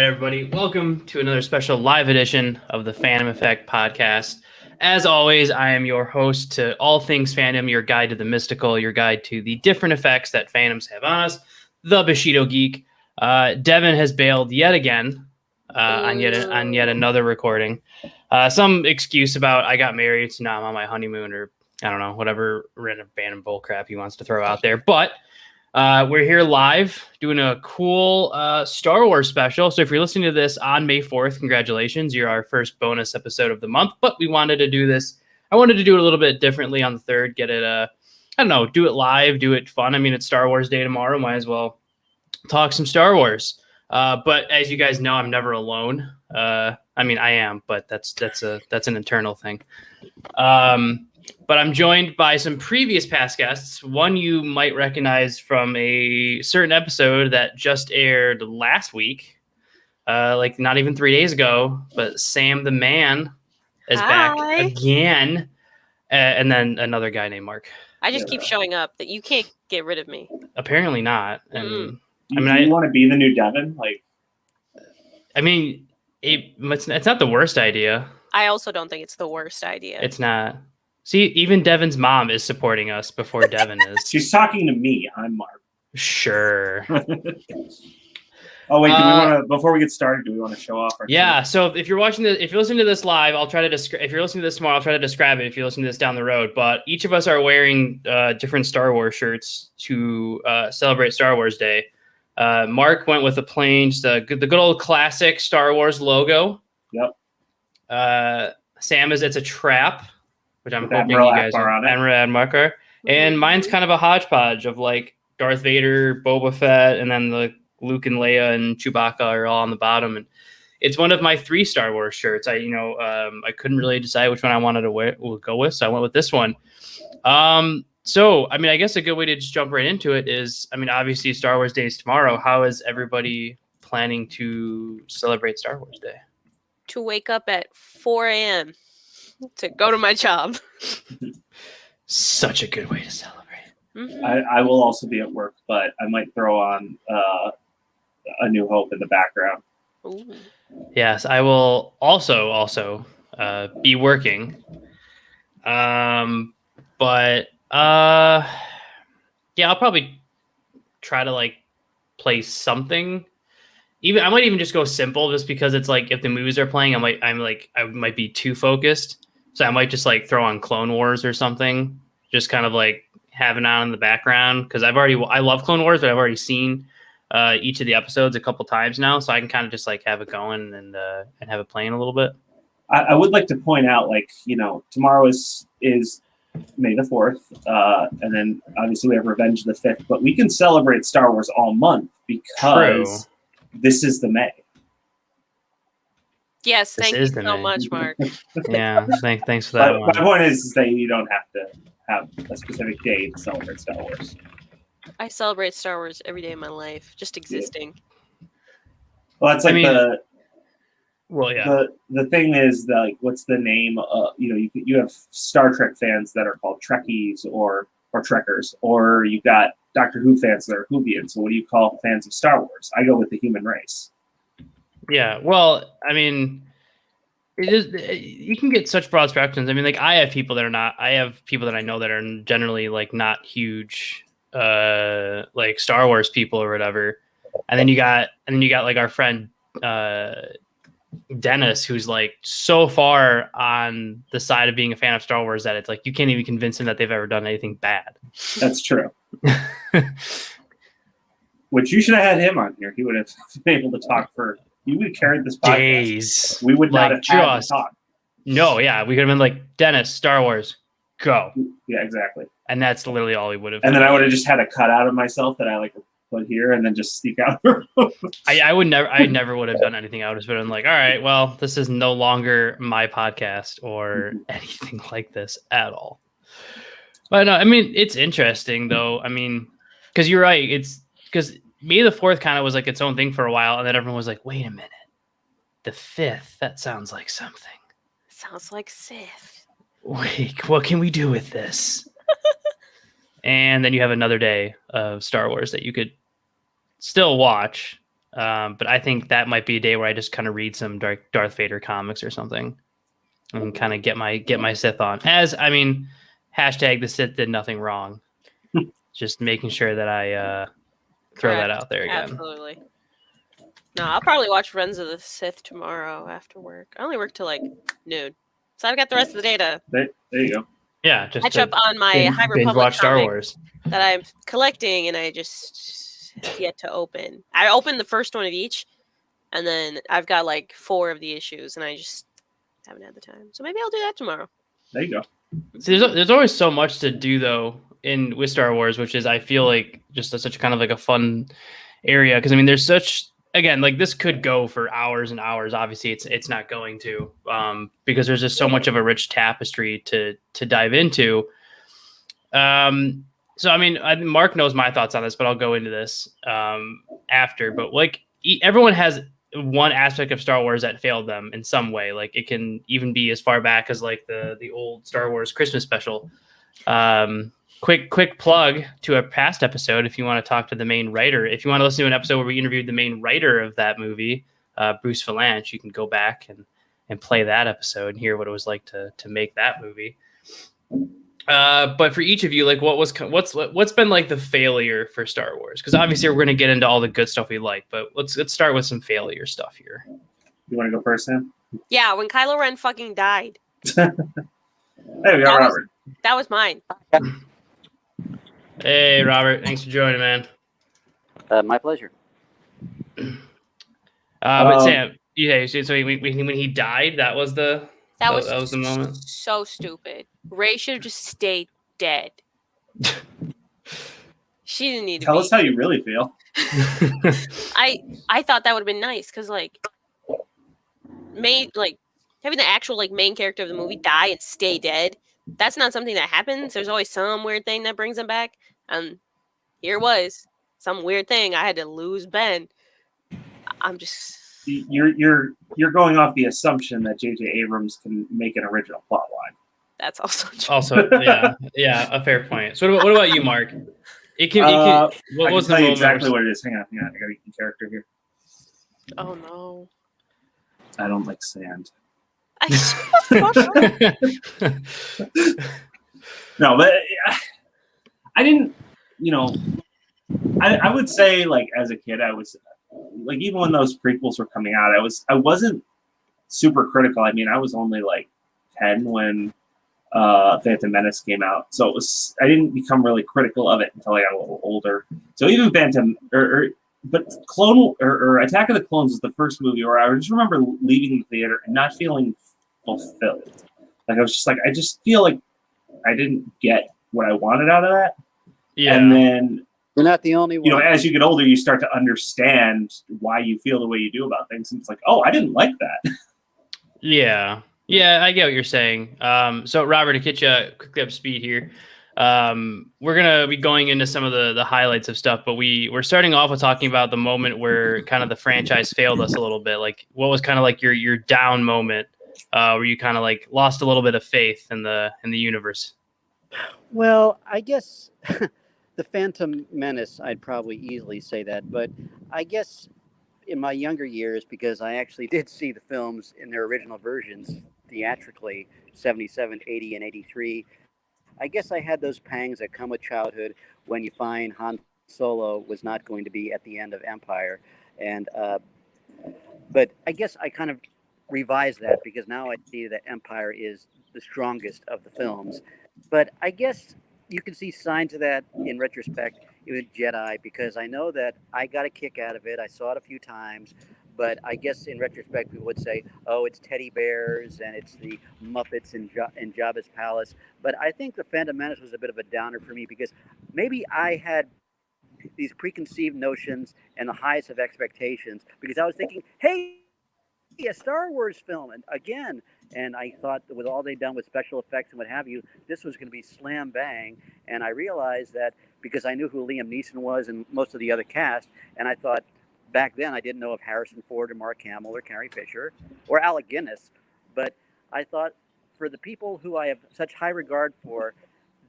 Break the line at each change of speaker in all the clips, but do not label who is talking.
everybody. Welcome to another special live edition of the Phantom Effect podcast. As always, I am your host to all things Phantom, your guide to the mystical, your guide to the different effects that Phantoms have on us, the Bushido Geek. Devin has bailed yet again on yet another recording. Some excuse about I got married, so now I'm on my honeymoon, or I don't know, whatever random bull crap he wants to throw out there. But we're here live doing a cool Star Wars special. So if you're listening to this on May 4th, congratulations. You're our first bonus episode of the month. But we wanted to do this. I wanted to do it a little bit differently on the 3rd. Get it, I don't know, do it live, do it fun. I mean, it's Star Wars Day tomorrow. Might as well talk some Star Wars. But as you guys know, I'm never alone. I mean, I am, but that's an internal thing. But I'm joined by some previous past guests. One you might recognize from a certain episode that just aired last week, like not even 3 days ago. But Sam the Man is back again. And then another guy named Mark.
I just keep showing up. That you can't get rid of me.
Apparently not. And
I mean, you want to be the new Devin?
I mean, it's not the worst idea.
I also don't think it's the worst idea.
It's not. See, even Devin's mom is supporting us before Devin is.
She's talking to me. I'm Mark.
Sure.
Oh wait, do we want to? Before we get started, do we want to show off our?
Yeah. So if you're listening to this live, I'll try to describe. If you're listening to this tomorrow, I'll try to describe it. If you're listening to this down the road, but each of us are wearing different Star Wars shirts to celebrate Star Wars Day. Mark went with a plain, just the good old classic Star Wars logo.
Yep.
Sam it's a trap, which I'm hoping you guys are. Marker. And mine's kind of a hodgepodge of like Darth Vader, Boba Fett, and then the Luke and Leia and Chewbacca are all on the bottom. And it's one of my 3 Star Wars shirts. I couldn't really decide which one I wanted to go with, so I went with this one. So, I mean, I guess a good way to just jump right into it is, I mean, obviously Star Wars Day is tomorrow. How is everybody planning to celebrate Star Wars Day?
To wake up at 4 a.m. to go to my job.
Such a good way to celebrate.
Mm-hmm.
I will also be at work, but I might throw on A New Hope in the background.
Ooh.
Yes, I will also be working. But yeah, I'll probably try to like play something. I might even just go simple, just because it's like if the movies are playing, I might be too focused, so I might just like throw on Clone Wars or something, just kind of like have it on in the background, because I love Clone Wars, but I've already seen each of the episodes a couple times now, so I can kind of just like have it going and have it playing a little bit.
I would like to point out, like, tomorrow is May the 4th, and then obviously we have Revenge of the 5th, but we can celebrate Star Wars all month because this is the May.
Yes, thank you so much, Mark.
Yeah, thanks for that.
My point is that you don't have to have a specific day to celebrate Star Wars.
I celebrate Star Wars every day of my life, just existing.
Well, that's like
the
thing is that, like, what's the name? You have Star Trek fans that are called Trekkies or Trekkers, or you've got Doctor Who fans that are Whovians. So what do you call fans of Star Wars? I go with the human race.
Yeah, well, I mean, it is. You can get such broad spectrums. I mean, like I have people that I know that are generally like not huge, like Star Wars people or whatever. And then you got like our friend Dennis, who's like so far on the side of being a fan of Star Wars that it's like you can't even convince him that they've ever done anything bad.
That's true. Which you should have had him on here. He would have been able to talk for. You would have carried this podcast.
Days.
We would not have had to talk.
No, yeah, we could have been like, Dennis, Star Wars, go.
Yeah, exactly.
And that's literally all we would have.
And then I would have just had a cutout of myself that I like put here, and then just sneak out.
I never would have done anything. I would have been like, all right, well, this is no longer my podcast or anything like this at all. But no, I mean, it's interesting though. I mean, because you're right. It's because May the 4th kind of was like its own thing for a while, and then everyone was like, wait a minute, the 5th, that sounds like something.
Sounds like Sith.
Wait, what can we do with this? And then you have another day of Star Wars that you could still watch, But I think that might be a day where I just kind of read some Darth Vader comics or something and kind of get my Sith on. Hashtag the Sith did nothing wrong. Just making sure that I throw that out there again.
Absolutely. No, I'll probably watch Friends of the Sith tomorrow after work. I only work till like noon, so I've got the rest of the day to
There you go.
Yeah, just
catch up on my High
binge
Republic
watch Star
comics
Wars.
that I'm collecting, and I just have yet to open. I opened the first one of each, and then I've got like 4 of the issues, and I just haven't had the time. So maybe I'll do that tomorrow.
There you go.
See, there's always so much to do though with Star Wars, which is I feel like just such kind of like a fun area because there's such again like this could go for hours and hours. Obviously, it's not going to because there's just so much of a rich tapestry to dive into. So Mark knows my thoughts on this, but I'll go into this after. But like everyone has one aspect of Star Wars that failed them in some way. Like it can even be as far back as like the old Star Wars Christmas special. Quick plug to a past episode if you want to talk to the main writer. If you want to listen to an episode where we interviewed the main writer of that movie, Bruce Valanche, you can go back and play that episode and hear what it was like to make that movie. But for each of you, like what's been like the failure for Star Wars? Because obviously we're going to get into all the good stuff we like, but let's start with some failure stuff here.
You want to go first, Sam?
Yeah, when Kylo Ren fucking died.
Hey, we got Robert.
That was mine.
Hey, Robert, thanks for joining, man.
My pleasure.
But Sam, yeah, so when he died, that was the moment.
So stupid. Rey should have just stayed dead. She didn't need to
Tell us how you really feel.
I thought that would have been nice because like having the actual like main character of the movie die and stay dead. That's not something that happens. There's always some weird thing that brings him back. And here was some weird thing. I had to lose Ben. I'm just.
You're going off the assumption that J.J. Abrams can make an original plot line.
That's also true.
Also, yeah, a fair point. So what about you, Mark? What was the
tell you
moment
exactly what it is. Hang on. I gotta get the character here.
Oh no.
I don't like sand. No, but I didn't. I would say like as a kid, I was like even when those prequels were coming out, I wasn't super critical. I was only like 10 when Phantom Menace came out, so I didn't become really critical of it until I got a little older. So even Phantom but Attack of the Clones was the first movie where I just remember leaving the theater and not feeling fulfilled. Like I was just like, I just feel like I didn't get what I wanted out of that. Yeah. And then
you're not the only one.
As you get older, you start to understand why you feel the way you do about things. And it's like, oh, I didn't like that.
Yeah. Yeah, I get what you're saying. So Robert, to get you quickly up to speed here, we're gonna be going into some of the highlights of stuff, but we're starting off with talking about the moment where kind of the franchise failed us a little bit. Like what was kind of like your down moment, where you kind of like lost a little bit of faith in the universe?
Well, I guess the Phantom Menace, I'd probably easily say that, but I guess in my younger years, because I actually did see the films in their original versions theatrically, 77, 80, and 83, I guess I had those pangs that come with childhood when you find Han Solo was not going to be at the end of Empire. And but I guess I kind of revised that because now I see that Empire is the strongest of the films. But I guess you can see signs of that in retrospect with Jedi, because I know that I got a kick out of it. I saw it a few times, but I guess in retrospect people would say, oh, it's teddy bears and it's the Muppets in Jabba's palace. But I think the Phantom Menace was a bit of a downer for me because maybe I had these preconceived notions and the highest of expectations because I was thinking, hey, a Star Wars film again. And I thought that with all they'd done with special effects and what have you, this was going to be slam bang. And I realized that because I knew who Liam Neeson was and most of the other cast, and I thought back then I didn't know of Harrison Ford or Mark Hamill or Carrie Fisher or Alec Guinness, but I thought for the people who I have such high regard for,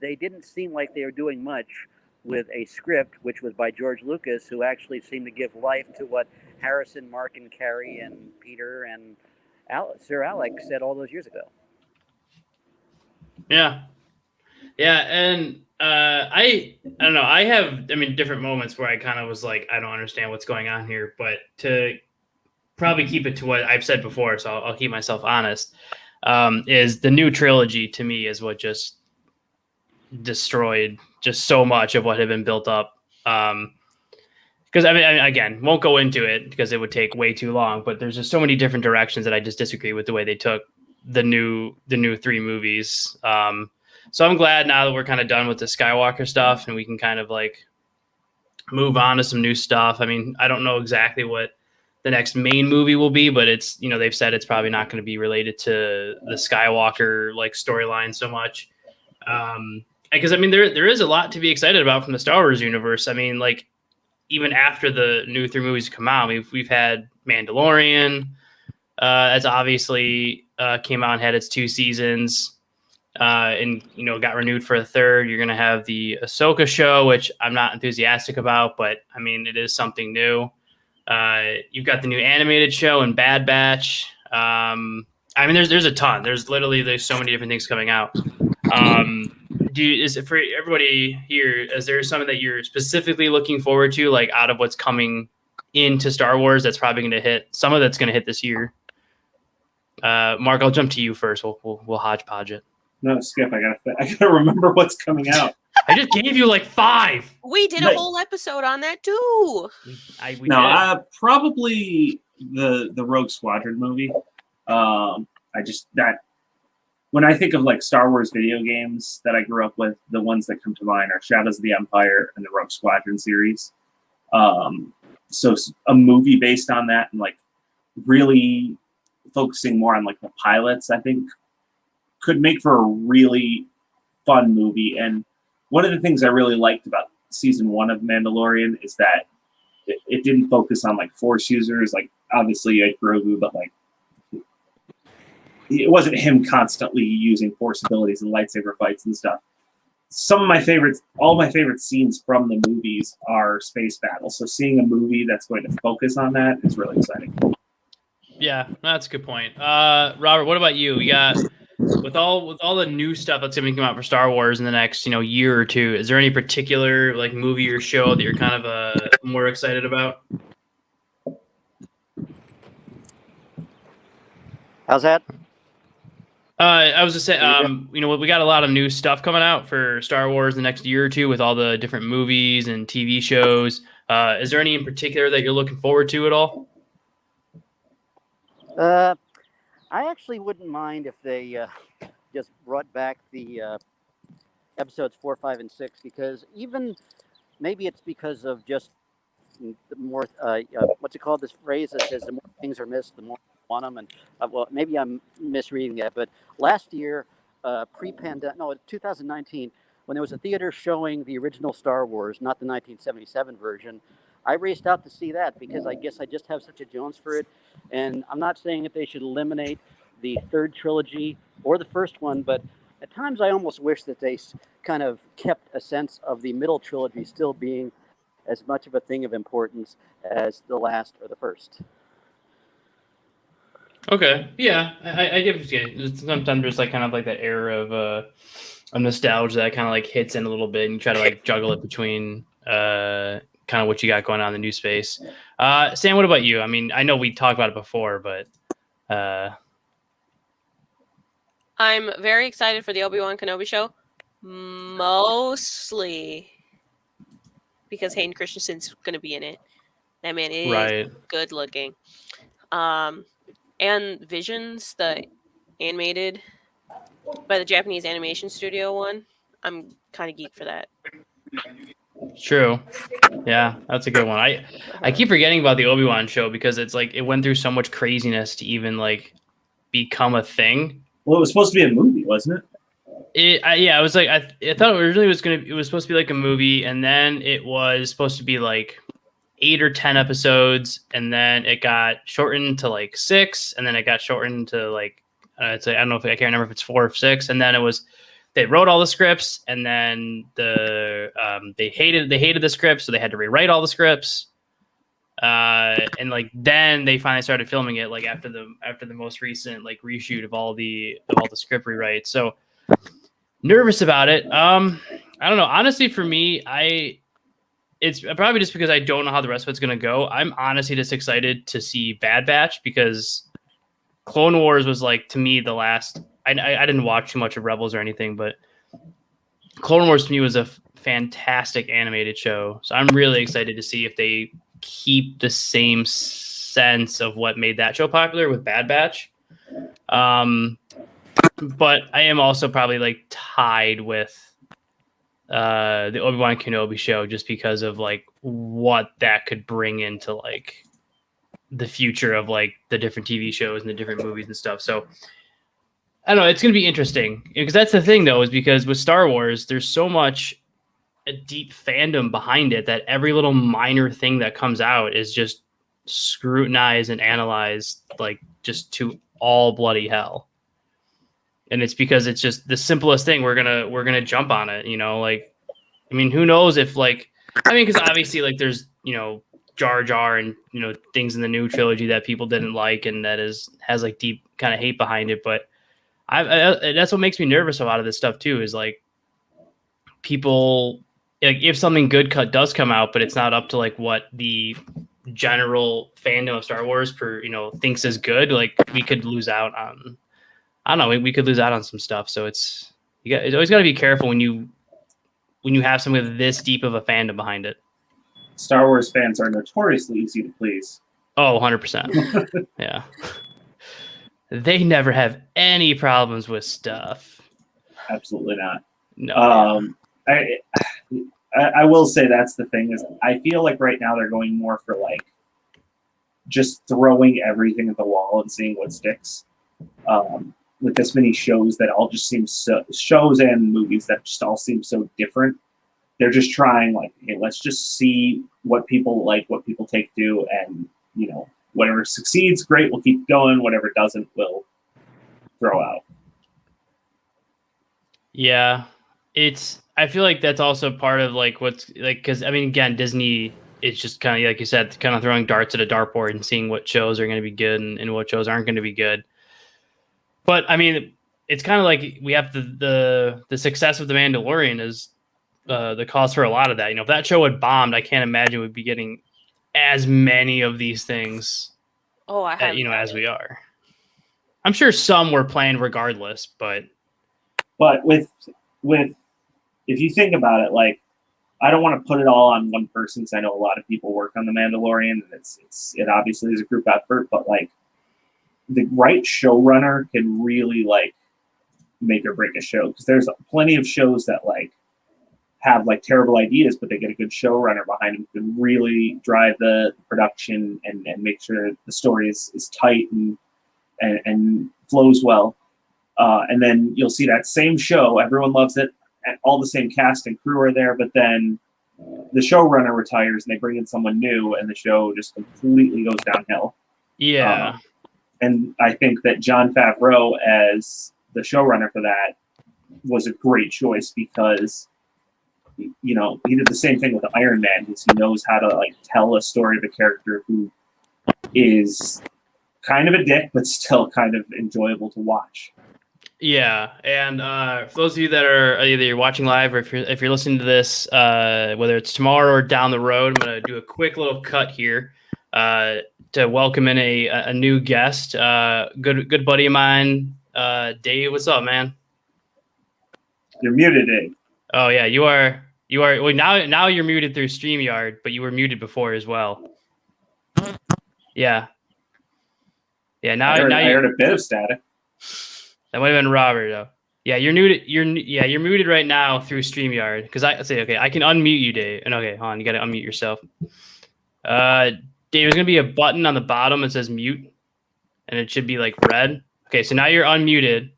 they didn't seem like they were doing much with a script which was by George Lucas, who actually seemed to give life to what Harrison, Mark, and Carrie, and Peter, and Sir Alex said all those years ago.
Yeah. Yeah, and I don't know. I have, different moments where I kind of was like, I don't understand what's going on here. But to probably keep it to what I've said before, so I'll keep myself honest, is the new trilogy to me is what just destroyed just so much of what had been built up. Because again, won't go into it because it would take way too long. But there's just so many different directions that I just disagree with the way they took the new 3 movies. So I'm glad now that we're kind of done with the Skywalker stuff and we can kind of like move on to some new stuff. I mean, I don't know exactly what the next main movie will be, but it's, they've said it's probably not going to be related to the Skywalker like storyline so much. Because there is a lot to be excited about from the Star Wars universe. I mean, like even after the new 3 movies come out, we've had Mandalorian, that's obviously came out and had its 2 seasons. And got renewed for a 3rd. You're going to have the Ahsoka show, which I'm not enthusiastic about, but it is something new. You've got the new animated show and Bad Batch. There's a ton. There's so many different things coming out. Is it for everybody here? Is there something that you're specifically looking forward to, like out of what's coming into Star Wars that's probably going to hit? Some of that's going to hit this year. Mark, I'll jump to you first. We'll hodgepodge it.
No, Skip. I gotta remember what's coming out.
I just gave you like 5.
We did a whole episode on that too.
We did.
Probably the Rogue Squadron movie. When I think of like Star Wars video games that I grew up with, the ones that come to mind are Shadows of the Empire and the Rogue Squadron series. So a movie based on that and like really focusing more on like the pilots, I think could make for a really fun movie. And one of the things I really liked about season 1 of Mandalorian is that it didn't focus on like Force users. Like obviously you had Grogu, but like it wasn't him constantly using Force abilities and lightsaber fights and stuff. All my favorite scenes from the movies are space battles. So seeing a movie that's going to focus on that is really exciting.
Yeah, that's a good point. Robert, what about you? We got with all the new stuff that's going to come out for Star Wars in the next year or 2. Is there any particular like movie or show that you're kind of more excited about?
How's that?
I was just saying, we got a lot of new stuff coming out for Star Wars in the next year or 2 with all the different movies and TV shows. Is there any in particular that you're looking forward to at all?
I actually wouldn't mind if they just brought back the episodes 4, 5, and 6, because maybe it's because of just the more what's it called? This phrase that says the more things are missed, the more you want them. And well, maybe I'm misreading that, but last year, 2019, when there was a theater showing the original Star Wars, not the 1977 version, I raced out to see that because I guess I just have such a Jones for it. And I'm not saying that they should eliminate the 3rd trilogy or the first one, but at times I almost wish that they kind of kept a sense of the middle trilogy still being as much of a thing of importance as the last or the first.
Okay, yeah, I get what you're saying. Sometimes there's like kind of like that era of nostalgia that kind of like hits in a little bit, and you try to like juggle it between kind of what you got going on in the new space. Sam, what about you? I know we talked about it before, but
I'm very excited for the Obi-Wan Kenobi show, mostly because Hayden Christensen's going to be in it. That man is good looking. And Visions, the animated by the Japanese animation studio one, I'm kind of geek for that.
True. Yeah, that's a good one. I keep forgetting about the Obi-Wan show because it's like it went through so much craziness to even like become a thing.
Well, it was supposed to be a movie, wasn't it?
I was like, I thought it originally it was supposed to be like a movie, and then it was supposed to be like 8 or 10 episodes, and then it got shortened to like 6, and then it got shortened to like I don't know if I can't remember if it's 4 or 6, and then they wrote all the scripts, and then they hated the scripts, so they had to rewrite all the scripts. And like then they finally started filming it, like after the most recent like reshoot of all the script rewrites. So nervous about it. I don't know. Honestly, for me, it's probably just because I don't know how the rest of it's gonna go. I'm honestly just excited to see Bad Batch, because Clone Wars was like, to me, the last. I didn't watch too much of Rebels or anything, but Clone Wars to me was a fantastic animated show. So I'm really excited to see if they keep the same sense of what made that show popular with Bad Batch. But I am also probably like tied with the Obi-Wan Kenobi show, just because of like what that could bring into like the future of like the different TV shows and the different movies and stuff. So I don't know, it's going to be interesting, because that's the thing though, is because with Star Wars, there's so much a deep fandom behind it that every little minor thing that comes out is just scrutinized and analyzed like just to all bloody hell. And it's because it's just the simplest thing. We're gonna jump on it, you know. Like, I mean, who knows if like, I mean, because obviously like there's, you know, Jar Jar and, you know, things in the new trilogy that people didn't like, and that has like deep kind of hate behind it. But I that's what makes me nervous about this stuff too, is like people, like if something good does come out, but it's not up to like what the general fandom of Star Wars thinks is good, like we could lose out on. I don't know. We could lose out on some stuff. So it's always got to be careful when you have something with this deep of a fandom behind it.
Star Wars fans are notoriously easy to please.
Oh, 100%. Yeah. They never have any problems with stuff.
Absolutely not.
No.
I will say that's the thing, is I feel like right now they're going more for like just throwing everything at the wall and seeing what sticks. With this many shows that all just seem shows and movies that just all seem so different. They're just trying like, hey, let's just see what people like, what people take to, and you know, whatever succeeds, great, we'll keep going. Whatever doesn't, we'll throw out.
Yeah, I feel like that's also part of like what's like, because I mean, again, Disney is just kind of, like you said, kind of throwing darts at a dartboard and seeing what shows are going to be good and what shows aren't going to be good. But I mean, it's kind of like we have the success of The Mandalorian is the cause for a lot of that. You know, if that show had bombed, I can't imagine we'd be getting as many of these things.
Oh,
as we are. I'm sure some were planned regardless, but
with if you think about it, like, I don't want to put it all on one person, because I know a lot of people work on The Mandalorian, and it obviously is a group effort, but like the right showrunner can really like make or break a show, because there's plenty of shows that like have like terrible ideas, but they get a good showrunner behind them who can really drive the production and make sure the story is tight and flows well. And then you'll see that same show, everyone loves it, and all the same cast and crew are there, but then the showrunner retires and they bring in someone new, and the show just completely goes downhill.
yeah.
And I think that Jon Favreau as the showrunner for that was a great choice, because, you know, he did the same thing with Iron Man, because he knows how to like tell a story of a character who is kind of a dick, but still kind of enjoyable to watch.
Yeah, and for those of you that are either you're watching live or if you're listening to this, whether it's tomorrow or down the road, I'm going to do a quick little cut here to welcome in a new guest, good buddy of mine, Dave. What's up, man?
You're muted, Dave.
Oh yeah, you are. Well, now you're muted through StreamYard, but you were muted before as well. Yeah. Now
I heard a bit of static.
That might have been Robert though. Yeah, you're muted. You're muted right now through StreamYard, because I say okay, I can unmute you, Dave. And okay, hold on, you got to unmute yourself. Dave, there's gonna be a button on the bottom that says mute, and it should be like red. Okay, so now you're unmuted.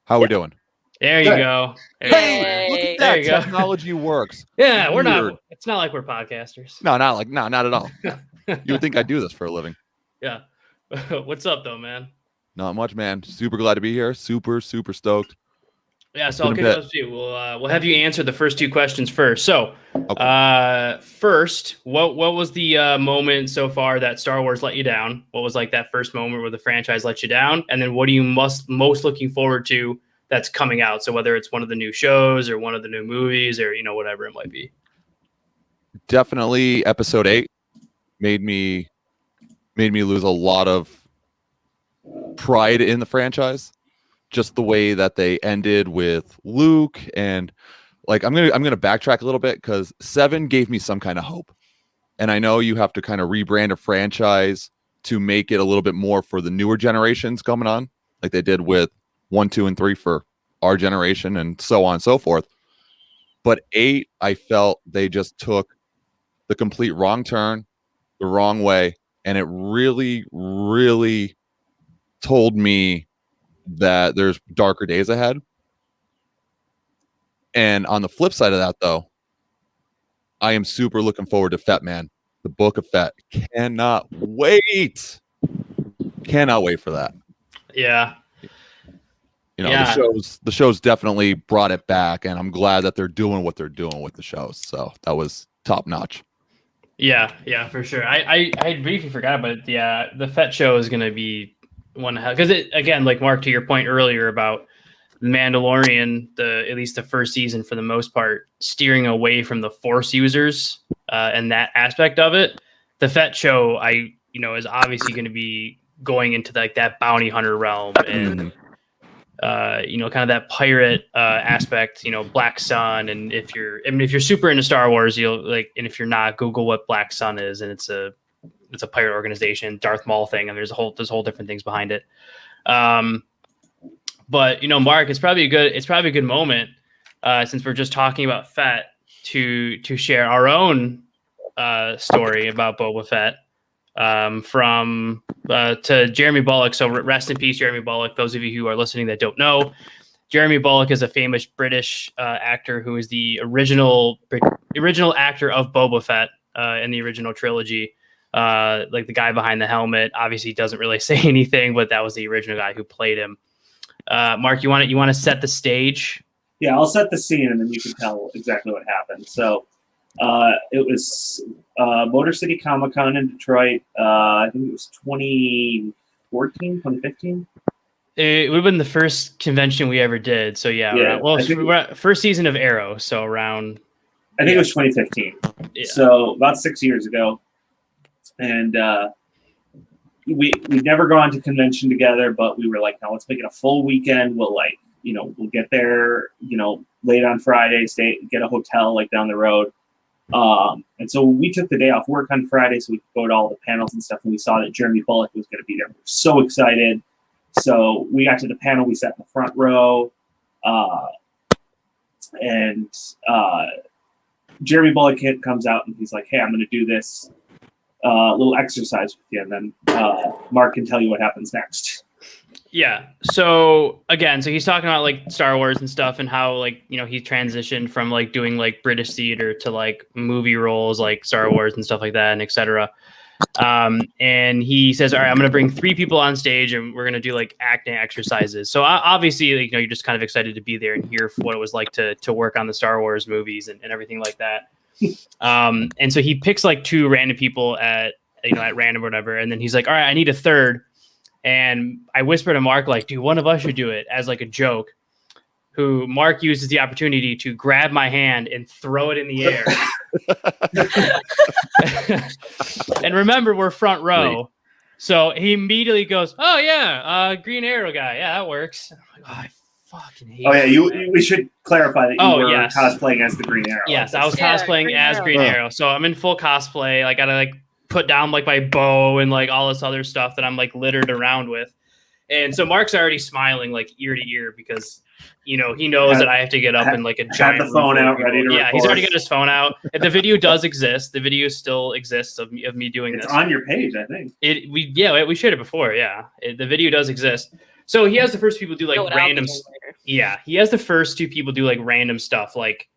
How we doing?
There you go.
Hey,
Look at
there
that.
you go.
Technology works.
Yeah, we're
Weird.
not. It's not like we're podcasters.
No, not at all. You would think I do this for a living.
Yeah. What's up, though, man?
Not much, man. Super glad to be here. Super stoked.
Yeah, so I'll
Been
kick
a
it
bit.
up to you. We'll have you answer the first two questions first. So,
Okay.
first, what was the moment so far that Star Wars let you down? What was like that first moment where the franchise let you down? And then what are you most looking forward to that's coming out? So whether it's one of the new shows or one of the new movies or whatever it might be.
Definitely episode 8 made me lose a lot of pride in the franchise. Just the way that they ended with Luke, and like I'm gonna backtrack a little bit because 7 gave me some kind of hope. And I know you have to kind of rebrand a franchise to make it a little bit more for the newer generations coming on, like they did with 1, 2, and 3 for our generation, and so on and so forth. But 8, I felt they just took the complete wrong turn, the wrong way, and it really, really told me that there's darker days ahead. And on the flip side of that, though, I am super looking forward to Fett Man, the Book of Fett. Cannot wait for that.
Yeah.
The show's definitely brought it back, and I'm glad that they're doing what they're doing with the shows. So that was top notch.
Yeah, for sure. I briefly forgot, but yeah, the Fett show is going to be one because again, like Mark, to your point earlier about The Mandalorian, at least the first season for the most part, steering away from the Force users and that aspect of it. The Fett show, is obviously going to be going into like that bounty hunter realm and kind of that pirate aspect, Black Sun. And if you're super into Star Wars, you'll like, and if you're not, Google what Black Sun is, and it's a pirate organization, Darth Maul thing, and there's whole different things behind it. But Mark, it's probably a good moment since we're just talking about Fett to share our own story about Boba Fett to Jeremy Bulloch. So rest in peace, Jeremy Bulloch. Those of you who are listening that don't know, Jeremy Bulloch is a famous British actor who is the original actor of Boba Fett in the original trilogy. Like the guy behind the helmet obviously doesn't really say anything, but that was the original guy who played him. Mark, you want to set the stage?
Yeah, I'll set the scene and then you can tell exactly what happened. So it was Motor City Comic Con in Detroit. I think it was 2014, 2015.
It would have been the first convention we ever did. So yeah. First season of Arrow. So around.
I think it was 2015. Yeah. So about 6 years ago. And we never gone to convention together, but we were like, no, let's make it a full weekend. We'll we'll get there, late on Friday, get a hotel like down the road. And so we took the day off work on Friday so we could go to all the panels and stuff. And we saw that Jeremy Bulloch was going to be there. We were so excited. So we got to the panel. We sat in the front row. And Jeremy Bulloch comes out and he's like, hey, I'm going to do this little exercise with you, and then Mark can tell you what happens next.
Yeah. So again, he's talking about like Star Wars and stuff, and how like he transitioned from like doing like British theater to like movie roles like Star Wars and stuff like that, and etc. And he says, all right, I'm going to bring 3 people on stage, and we're going to do like acting exercises. So obviously, you're just kind of excited to be there and hear what it was like to work on the Star Wars movies and everything like that. And so he picks like 2 random people at random or whatever, and then he's like, all right, I need a third. And I whisper to Mark, like, dude, one of us should do it, as like a joke. Who Mark uses the opportunity to grab my hand and throw it in the air. And remember, we're front row. So he immediately goes, oh yeah, Green Arrow guy. Yeah, that works. I'm like, oh, I fucking hate
we should clarify that you were cosplaying as the Green Arrow.
Yes, I was cosplaying as Green Arrow. So I'm in full cosplay. Like, I gotta like put down like my bow and like all this other stuff that I'm like littered around with. And so Mark's already smiling like ear to ear because he knows that I have to get up in like a giant.
Had the phone out ready to record.
Yeah, he's already got his phone out. And the video does exist. The video still exists of me doing this.
It's on your page, I think.
We shared it before. Yeah, the video does exist. So he has the first people do like random. Yeah, he has the first 2 people do like random stuff. Like,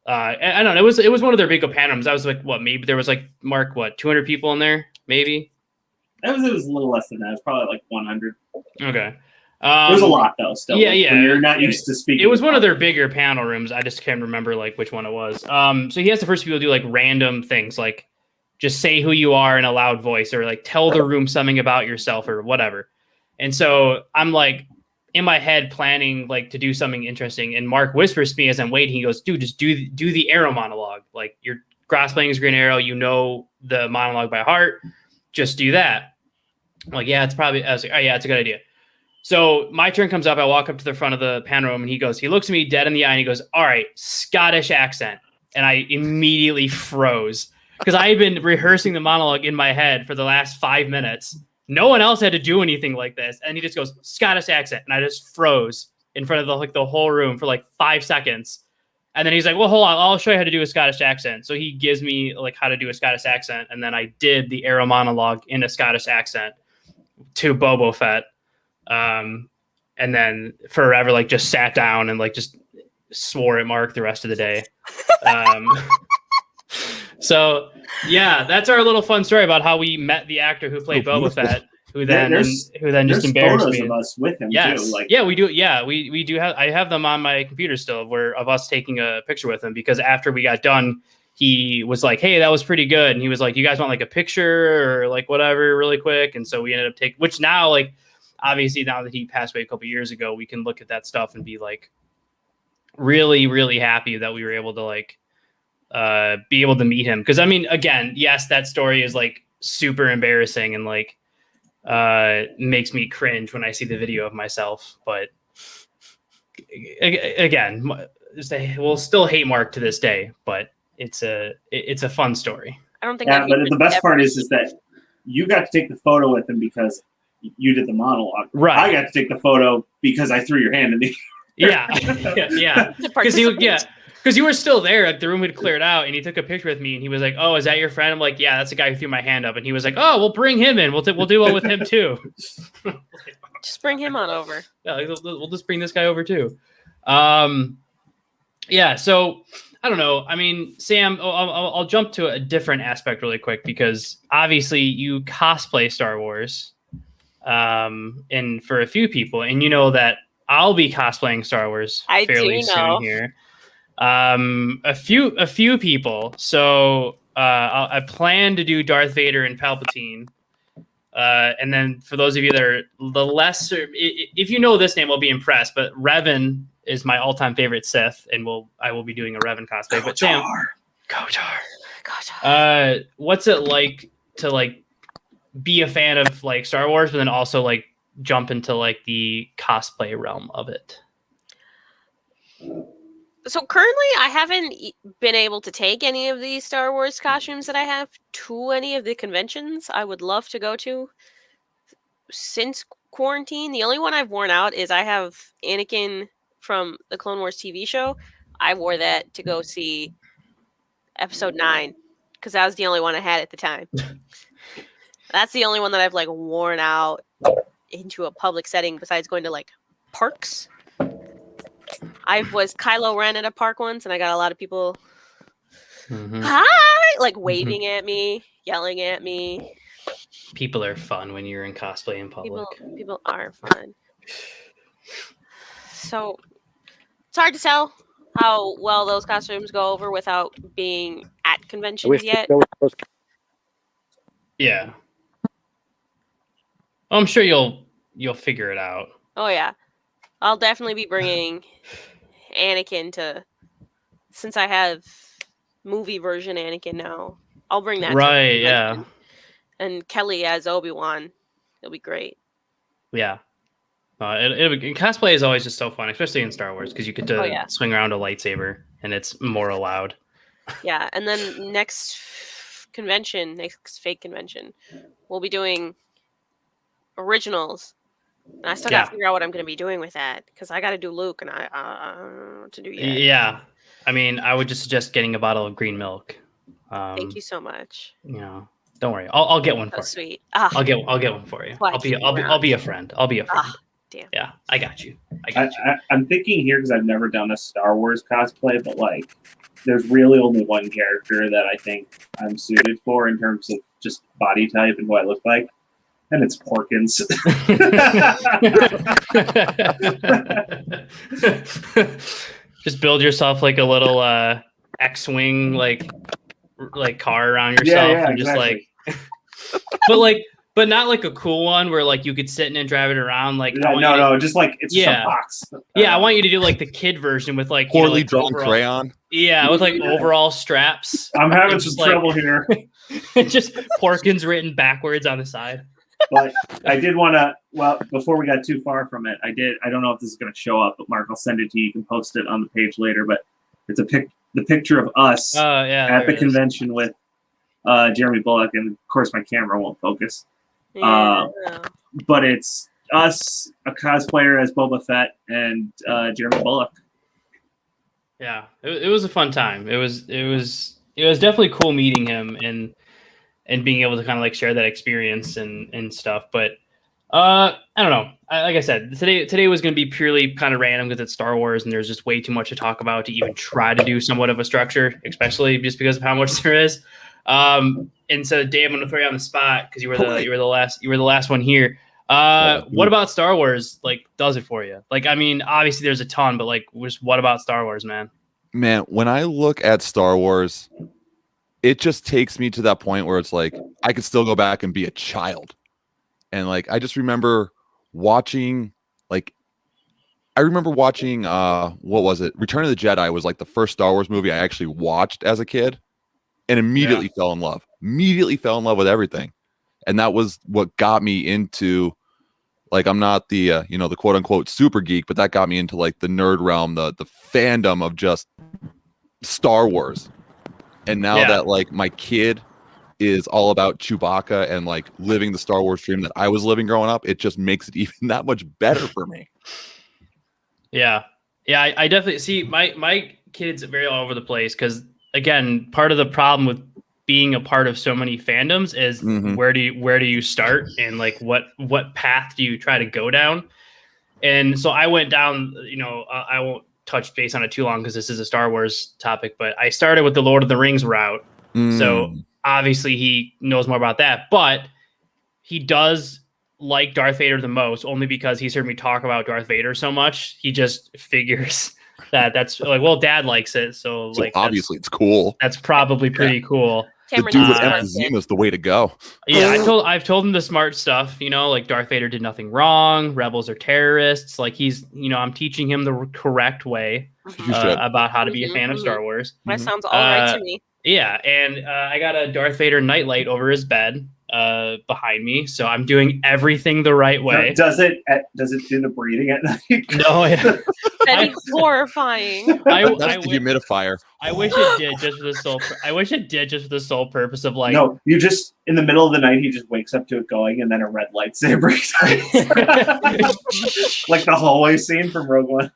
I don't know. It was one of their big panels. I was like, what? Maybe there was like Mark, 200 people in there? Maybe.
It was a little less than that. It was probably like 100.
Okay.
There's a lot though. Still,
Yeah,
like,
yeah.
when you're not used to speaking.
It was one of their
about
bigger panel rooms. I just can't remember like which one it was. So he has the first people do like random things, like just say who you are in a loud voice, or like tell the room something about yourself or whatever. And so I'm like in my head planning like to do something interesting, and Mark whispers to me as I'm waiting. He goes, "Dude, just do the Arrow monologue. Like you're cosplaying as Green Arrow, you know the monologue by heart. Just do that." I'm like, yeah, it's probably. I was like, oh yeah, it's a good idea. So my turn comes up. I walk up to the front of the panel room, and he looks at me dead in the eye, and he goes, "All right, Scottish accent." And I immediately froze because I had been rehearsing the monologue in my head for the last 5 minutes. No one else had to do anything like this. And he just goes, "Scottish accent." And I just froze in front of the whole room for like 5 seconds. And then he's like, "Well, hold on, I'll show you how to do a Scottish accent." So he gives me like how to do a Scottish accent. And then I did the Arrow monologue in a Scottish accent to Boba Fett. And then forever like just sat down and like just swore at Mark the rest of the day. So yeah, that's our little fun story about how we met the actor who played Boba Fett, who then just embarrassed
photos
me.
of us with him
Yes.
too. Like,
yeah, we do. Yeah, we do have. I have them on my computer still, of us taking a picture with him, because after we got done, he was like, "Hey, that was pretty good," and he was like, "You guys want like a picture or like whatever, really quick?" And so we ended up taking. Which now, like, obviously, now that he passed away a couple years ago, we can look at that stuff and be like, really, really happy that we were able to like be able to meet him. Because I mean, again, yes, that story is like super embarrassing and like makes me cringe when I see the video of myself. But again, we'll still hate Mark to this day, but it's a fun story.
I don't think.
yeah, but the best part is that you got to take the photo with him because you did the monologue.
Right.
I got to take the photo because I threw your hand in the
Yeah, yeah. Because you were still there. Like the room had cleared out, and he took a picture with me, and he was like, "Oh, is that your friend?" I'm like, "Yeah, that's the guy who threw my hand up." And he was like, "Oh, we'll bring him in. We'll do one with him too."
Just bring him on over.
Yeah, we'll just bring this guy over too. Yeah. So I don't know. I mean, Sam, I'll jump to a different aspect really quick, because obviously you cosplay Star Wars, and for a few people, and you know that I'll be cosplaying Star Wars fairly soon here. A few people. So I plan to do Darth Vader and Palpatine. And then for those of you that are the lesser, if you know this name, we'll be impressed. But Revan is my all-time favorite Sith, and I will be doing a Revan cosplay. But Sam, Kotar. What's it like to like be a fan of like Star Wars, but then also like jump into like the cosplay realm of it?
So currently, I haven't been able to take any of the Star Wars costumes that I have to any of the conventions I would love to go to since quarantine. The only one I've worn out is I have Anakin from the Clone Wars TV show. I wore that to go see Episode 9 because that was the only one I had at the time. That's the only one that I've like worn out into a public setting besides going to like parks. I was Kylo Ren at a park once, and I got a lot of people, hi, like waving at me, yelling at me.
People are fun when you're in cosplay in public.
People are fun. So it's hard to tell how well those costumes go over without being at conventions yet.
Yeah. Well, I'm sure you'll figure it out.
Oh yeah, I'll definitely be bringing Anakin to, since I have movie version Anakin now. I'll bring that.
Right. Yeah.
And Kelly as Obi-Wan, it'll be great.
Yeah. Cosplay is always just so fun, especially in Star Wars, because you get to swing around a lightsaber, and it's more allowed.
Yeah, and then next fake convention, we'll be doing originals. And I still got to figure out what I'm going to be doing with that, because I got to do Luke, and I don't know what to do yet.
Yeah. I mean, I would just suggest getting a bottle of green milk.
Thank you so much.
You know, don't worry. I'll get one for you.
Sweet.
I'll get one for you. I'll be a friend. I'll be a friend.
Damn.
Yeah, I got you.
I'm thinking here, because I've never done a Star Wars cosplay, but like, there's really only one character that I think I'm suited for in terms of just body type and what I look like. And it's Porkins.
Just build yourself like a little X-wing like car around yourself, and just
exactly.
but not like a cool one where like you could sit in and drive it around. Like
just like it's just a box.
Yeah, I want you to do like the kid version with like
poorly drawn crayon.
Yeah, with like overall straps.
I'm having some trouble here.
Just Porkins written backwards on the side.
But I did want to. Well, before we got too far from it, I don't know if this is going to show up, but Mark, I'll send it to you. You can post it on the page later. But it's the picture of us at the convention with Jeremy Bulloch, and of course my camera won't focus.
Yeah.
But it's us, a cosplayer as Boba Fett, and Jeremy Bulloch.
Yeah, it was a fun time. It was definitely cool meeting him and being able to kind of like share that experience and stuff. But I don't know. Like I said, today was going to be purely kind of random because it's Star Wars and there's just way too much to talk about to even try to do somewhat of a structure, especially just because of how much there is. And so, Dave, I'm going to throw you on the spot because you were the last one here. What about Star Wars? Like, does it for you? Like, I mean, obviously there's a ton, but like, what about Star Wars, man? Man,
when I look at Star Wars, it just takes me to that point where it's like I could still go back and be a child. And like I just remember watching what was it? Return of the Jedi was like the first Star Wars movie I actually watched as a kid and immediately fell in love. Immediately fell in love with everything. And that was what got me into, like, I'm not the the quote unquote super geek, but that got me into like the nerd realm, the fandom of just Star Wars. And now that like my kid is all about Chewbacca and like living the Star Wars dream that I was living growing up, it just makes it even that much better for me. Yeah. Yeah. I definitely see my kids very all over the place. Cause again, part of the problem with being a part of so many fandoms is where do you start and like what path do you try to go down? And so I went down, I won't touch base on it too long because this is a Star Wars topic, but I started with the Lord of the Rings route. So obviously he knows more about that, but he does like Darth Vader the most only because he's heard me talk about Darth Vader so much. He just figures that's like, well, Dad likes it, so like obviously it's cool. That's probably pretty cool.
Cameron,
the dude with emphysema is the way to go.
Yeah, I've told him the smart stuff, like Darth Vader did nothing wrong. Rebels are terrorists. Like he's, I'm teaching him the correct way about how to be a fan of Star Wars.
That sounds all right to me.
Yeah, and I got a Darth Vader nightlight over his bed behind me, so I'm doing everything the right way.
Does it do the breathing at night?
No,
That'd be horrifying.
That's the humidifier.
I wish it did just for the sole. I wish it did just for the sole purpose of like.
No, you just in the middle of the night he just wakes up to it going, and then a red lightsaber like the hallway scene from Rogue One.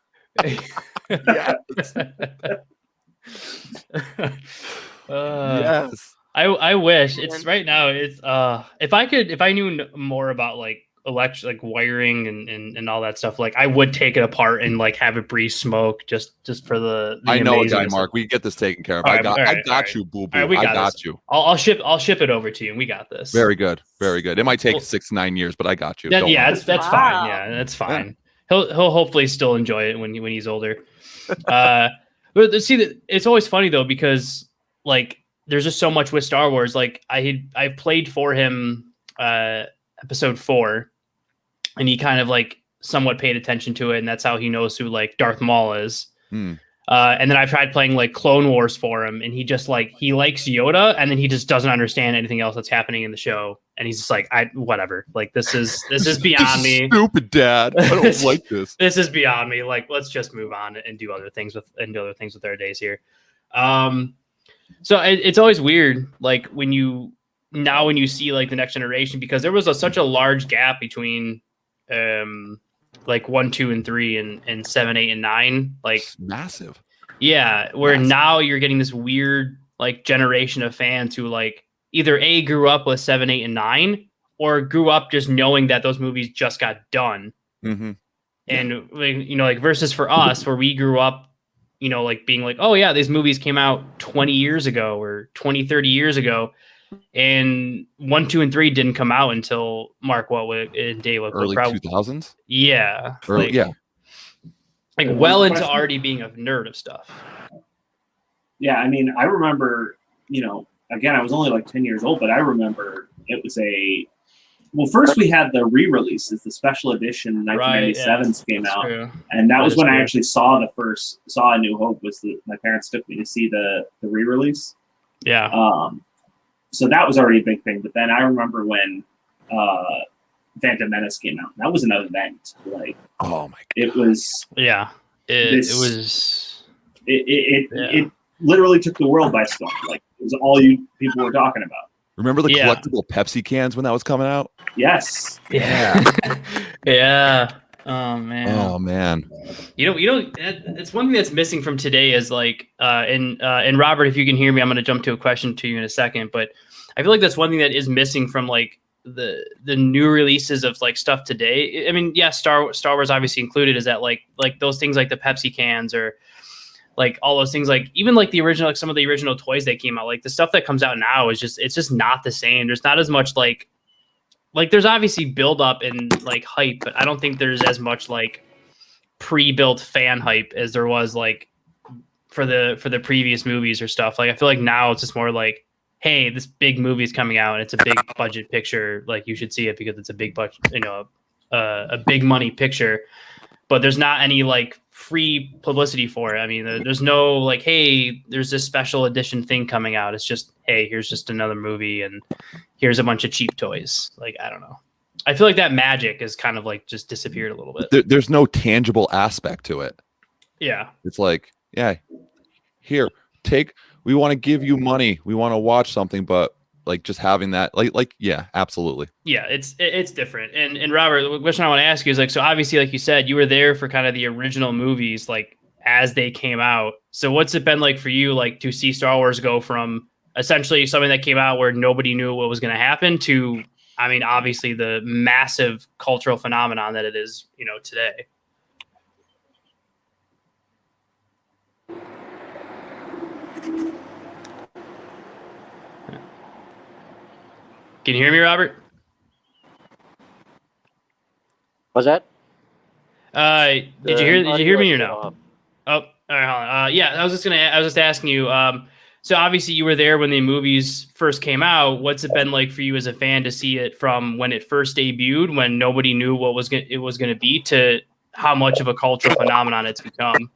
Yes.
I wish it's right now. It's if I knew more about like like wiring and all that stuff, like I would take it apart and like have it breathe smoke just for the
I know a guy, Mark. We can get this taken care of. I got you, boo boo. I got you.
I'll ship it over to you, and we got this.
Very good, very good. It might take 6 to 9 years, but I got you.
That's fine. Yeah, that's fine. Yeah. He'll hopefully still enjoy it when he's older. But see, it's always funny though because like there's just so much with Star Wars. Like I played for him episode 4. And he kind of like somewhat paid attention to it, and that's how he knows who like Darth Maul is. And then I've tried playing like Clone Wars for him, and he just like he likes Yoda, and then he just doesn't understand anything else that's happening in the show, and he's just like, whatever. Like this is beyond me.
Stupid dad. I don't like this.
This is beyond me. Like let's just move on and do other things with our days here. So it's always weird, like when you see like the next generation, because there was such a large gap between like 1, 2, and 3 and 7, 8, and 9, like
massive.
Yeah, where now you're getting this weird like generation of fans who like either grew up with 7, 8, and 9, or grew up just knowing that those movies just got done. And like versus for us, where we grew up, like being like, oh yeah, these movies came out 20 years ago or 20, 30 years ago. and 1, 2, and 3 didn't come out until Mark, Dave,
Early 2000s.
Yeah,
Early, yeah.
like well into already being a nerd of stuff.
Yeah, I mean, I remember, again, I was only like 10 years old, but I remember it was first we had the re-releases, the special edition 1997s came out.
True.
And that was when I actually saw A New Hope. My parents took me to see the re-release.
Yeah.
So that was already a big thing. But then I remember when Phantom Menace came out. That was an event. Like,
oh my god,
it was.
Yeah, it was.
It literally took the world by storm. Like, it was all people were talking about.
Remember the collectible Pepsi cans when that was coming out?
Yes.
Yeah. Yeah. Oh man. It's one thing that's missing from today is like, and Robert, if you can hear me, I'm going to jump to a question to you in a second, but I feel like that's one thing that is missing from like the new releases of like stuff today. I mean, yeah, Star Wars obviously included, is that like those things like the Pepsi cans or like all those things, like even like the original, like some of the original toys that came out, like the stuff that comes out now is it's just not the same. There's not as much like there's obviously build up and like hype, but I don't think there's as much like pre-built fan hype as there was like for the previous movies or stuff. Like I feel like now it's just more like, hey, this big movie is coming out and it's a big budget picture, like you should see it because it's a big budget, a big money picture, but there's not any like free publicity for it. I mean, there's no like, hey, there's this special edition thing coming out. It's just, hey, here's just another movie and here's a bunch of cheap toys. Like, I don't know. I feel like that magic is kind of like just disappeared a little bit.
There's no tangible aspect to it.
Yeah.
It's like, yeah, here, we want to give you money. We want to watch something, but like just having that, like, yeah, absolutely.
Yeah, it's different. And Robert, the question I want to ask you is like, so obviously, like you said, you were there for kind of the original movies, like as they came out. So what's it been like for you, like to see Star Wars go from essentially something that came out where nobody knew what was going to happen to, I mean, obviously the massive cultural phenomenon that it is, today? Can you hear me, Robert?
Was that?
Did you hear me or no? Oh, all right, hold on. Yeah, I was just asking you. So obviously you were there when the movies first came out. What's it been like for you as a fan to see it from when it first debuted, when nobody knew what it was going to be, to how much of a cultural phenomenon it's become?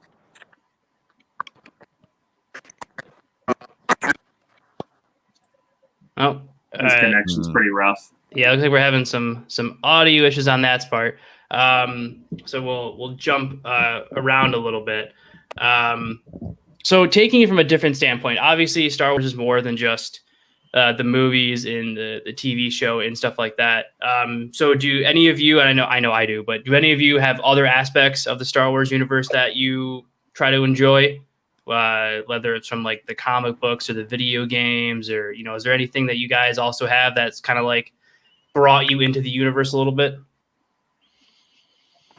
Oh,
this connection's pretty rough.
Yeah, it looks like we're having some audio issues on that part. So we'll jump around a little bit. So taking it from a different standpoint, obviously Star Wars is more than just the movies and the TV show and stuff like that. So do any of you, and I know I do, but do any of you have other aspects of the Star Wars universe that you try to enjoy? Whether it's from like the comic books or the video games, or is there anything that you guys also have that's kind of like brought you into the universe a little bit?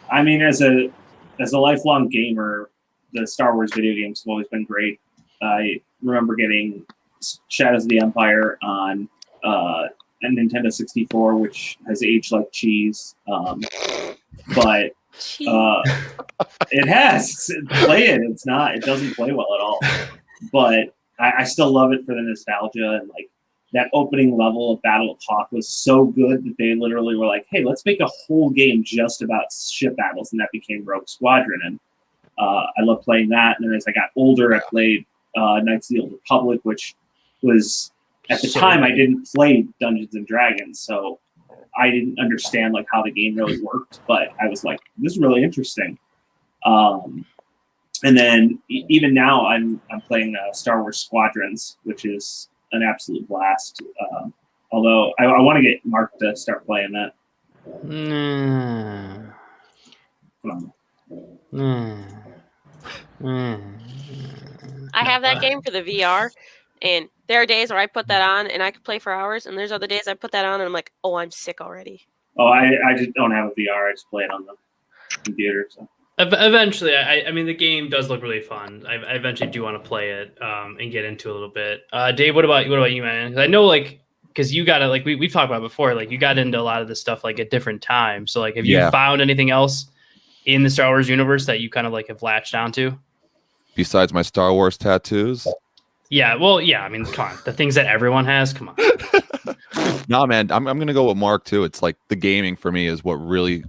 I mean, as a lifelong gamer, the Star Wars video games have always been great. I remember getting Shadows of the Empire on a Nintendo 64, which has aged like cheese. But it has. Play it. It doesn't play well at all. But I still love it for the nostalgia, and like that opening level of Battle of Hoth was so good that they literally were like, hey, let's make a whole game just about ship battles, and that became Rogue Squadron. And I love playing that. And then as I got older, I played Knights of the Old Republic, which was, at the time, I didn't play Dungeons and Dragons, so I didn't understand like how the game really worked, but I was like, this is really interesting. And then even now I'm playing Star Wars Squadrons, which is an absolute blast. Although I want to get Mark to start playing that.
I have that game for the VR, and there are days where I put that on and I can play for hours, and there's other days I put that on and I'm like, oh, I'm sick already.
Oh, I just don't have a VR. I just play it on the computer. So.
Eventually, I mean, the game does look really fun. I eventually do want to play it and get into it a little bit. Dave, what about you, man? 'Cause I know, like, because you got to like we've talked about before, like you got into a lot of this stuff like at different times. So like, have you
Yeah.
found anything else in the Star Wars universe that you kind of like have latched onto?
Besides my Star Wars tattoos?
Yeah, well, yeah. I mean, come on, the things that everyone has. Come on.
Nah, man, I'm gonna go with Mark too. It's like the gaming for me is what really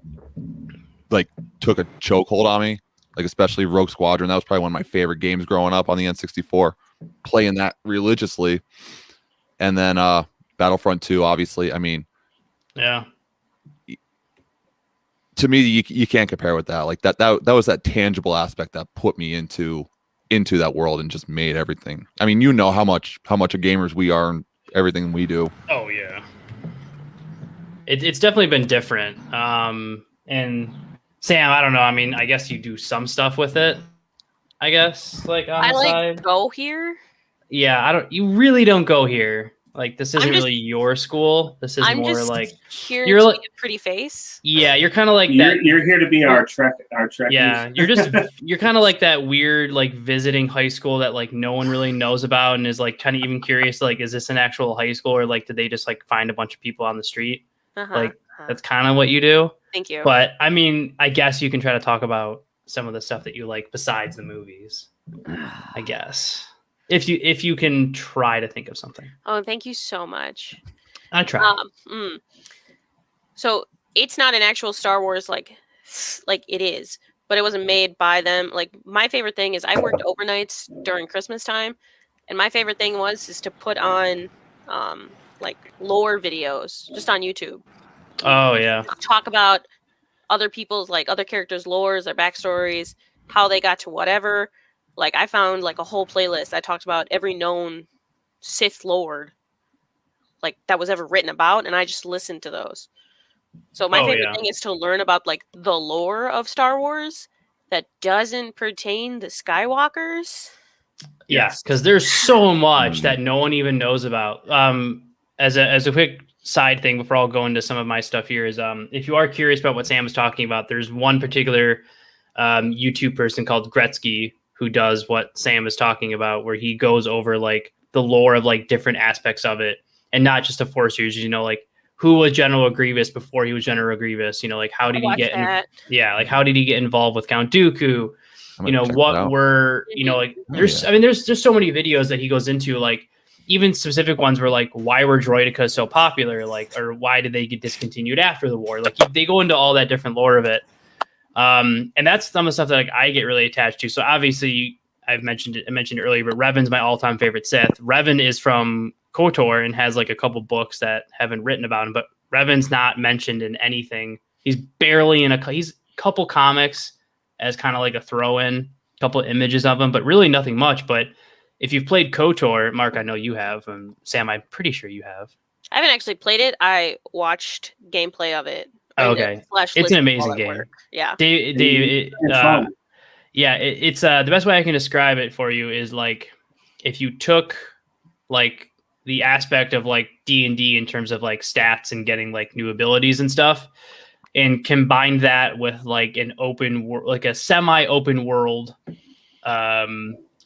like took a chokehold on me. Like especially Rogue Squadron. That was probably one of my favorite games growing up on the N64. Playing that religiously, and then Battlefront 2. Obviously, I mean,
Yeah.
to me, you can't compare with that. Like that was that tangible aspect that put me into that world and just made everything. I mean, you know how much of gamers we are and everything we do.
Oh yeah. It's definitely been different. And Sam, I don't know. I mean, I guess you do some stuff with it. I guess like on
I
the
like
side.
go here.
Yeah, I don't. You really don't go here. Like this isn't really your school. This is
I'm
more
just
like
here
you're
to
like
make a pretty face.
yeah. You're kind of like
You're,
that.
you're here to be our trek.
Yeah, you're kind of like that weird like visiting high school that like no one really knows about and is like kind of even curious like is this an actual high school or like did they just like find a bunch of people on the street? Like that's kind of what you do.
Thank you.
But I mean, I guess you can try to talk about some of the stuff that you like besides the movies. I guess if you can try to think of something.
Oh, thank you so much.
I try.
So it's not an actual Star Wars like it is, but it wasn't made by them. Like my favorite thing is I worked overnights during Christmas time, and my favorite thing is to put on like lore videos just on YouTube.
Oh yeah.
Talk about other people's like other characters' lores, their backstories, how they got to whatever. Like I found like a whole playlist. I talked about every known Sith lore like that was ever written about, and I just listened to those. So my favorite thing is to learn about like the lore of Star Wars that doesn't pertain to Skywalkers.
Yeah, because there's so much that no one even knows about. As a quick side thing before I'll go into some of my stuff here is if you are curious about what Sam was talking about, there's one particular YouTube person called Gretzky who does what Sam is talking about, where he goes over like the lore of like different aspects of it, and not just the Force users. You know, like who was General Grievous before he was General Grievous? You know, like how did he get? Like how did he get involved with Count Dooku? You know, what were like? There's I mean, there's just so many videos that he goes into, like even specific ones were like, why were droidicas so popular? Like, or why did they get discontinued after the war? Like they go into all that different lore of it. And that's some of the stuff that like I get really attached to. So obviously I mentioned it earlier, but Revan's my all-time favorite Sith. Revan is from KOTOR and has like a couple books that have been written about him, but Revan's not mentioned in anything. He's barely in he's a couple comics as kind of like a throw-in, couple images of him, but really nothing much. But if you've played KOTOR, Mark, I know you have, and Sam, I'm pretty sure you have.
I haven't actually played it. I watched gameplay of it.
Okay, it's an amazing game.
Yeah,
it's the best way I can describe it for you is like if you took like the aspect of like D&D in terms of like stats and getting like new abilities and stuff, and combined that with like an open world, like a semi-open world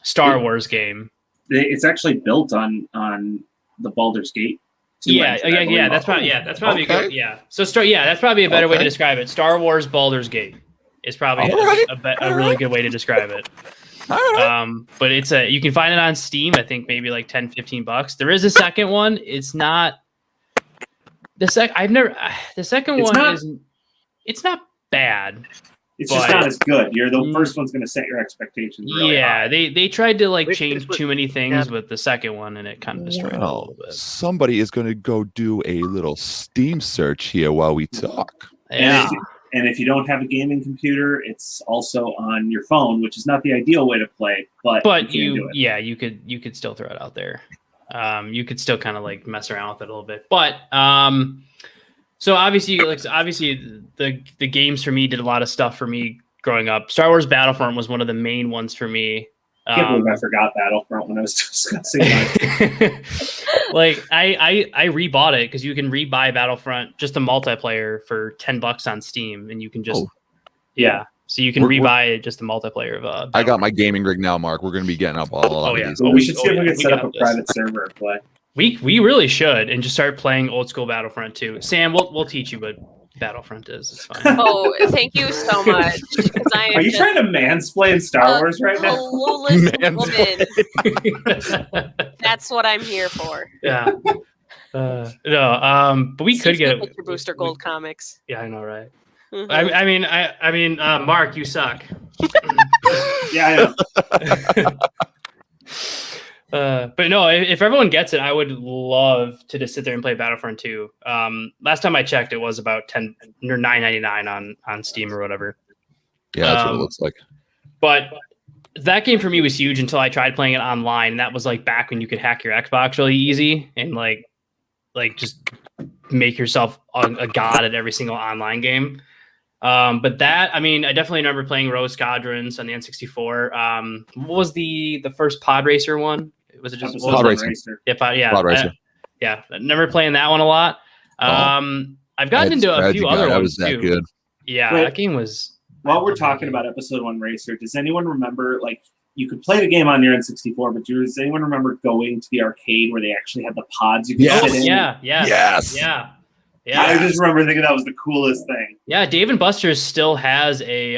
Star Wars game.
It's actually built on the Baldur's Gate.
That's probably good. Yeah. So that's probably a better way to describe it. Star Wars Baldur's Gate is probably a really good way to describe it. But it's you can find it on Steam. I think maybe like $10-15. There is a second one. It's not the second one it's not bad.
It's just not as good. The first one's going to set your expectations really high.
They tried to like change too many things with the second one, and it kind of destroyed it a little bit.
Somebody is going to go do a little Steam search here while we talk.
Yeah.
And if you don't have a gaming computer, it's also on your phone, which is not the ideal way to play. But you could still throw it out there.
You could still kind of like mess around with it a little bit, but so obviously the games for me did a lot of stuff for me growing up. Star Wars Battlefront was one of the main ones for me.
I can't believe I forgot Battlefront when I was discussing that.
Like I rebought it because you can rebuy Battlefront, just the multiplayer, for $10 on Steam, and you can just so you can rebuy just the multiplayer of.
I got my gaming rig now, Mark. We're going to be getting up all of these.
Well, we should see if we can set up a private server and play.
We really should, and just start playing old school Battlefront 2. Sam, we'll teach you what Battlefront is. It's fine.
Oh, thank you so much. 'Cause I am
Are you
just
trying to mansplain Star Wars right
a
now?
clueless woman. That's what I'm here for.
Yeah. No. But we could get
Picture Booster Gold comics.
Yeah, I know, right?
Mhm.
I mean, Mark, you suck.
Yeah, I know.
But no, if everyone gets it, I would love to just sit there and play Battlefront 2. Last time I checked, it was about $10 or $9.99 on Steam or whatever.
Yeah, that's what it looks like.
But that game for me was huge until I tried playing it online. And that was like back when you could hack your Xbox really easy and like just make yourself a god at every single online game. But that, I mean, I definitely remember playing Rogue Squadrons on the N64. What was the first Pod Racer one? Was it just
Pod Racer?
Yeah,
Pod Racer.
I remember playing that one a lot. I've gotten into a few other
that
ones
was that
too.
good.
Yeah,
Wait.
that game was.
While we're talking about Episode 1 Racer, does anyone remember, like, you could play the game on your N64, but does anyone remember going to the arcade where they actually had the pods you could
Yes.
sit in?
Yes.
Yeah.
I just remember thinking that was the coolest thing.
Yeah, Dave and Buster's still has a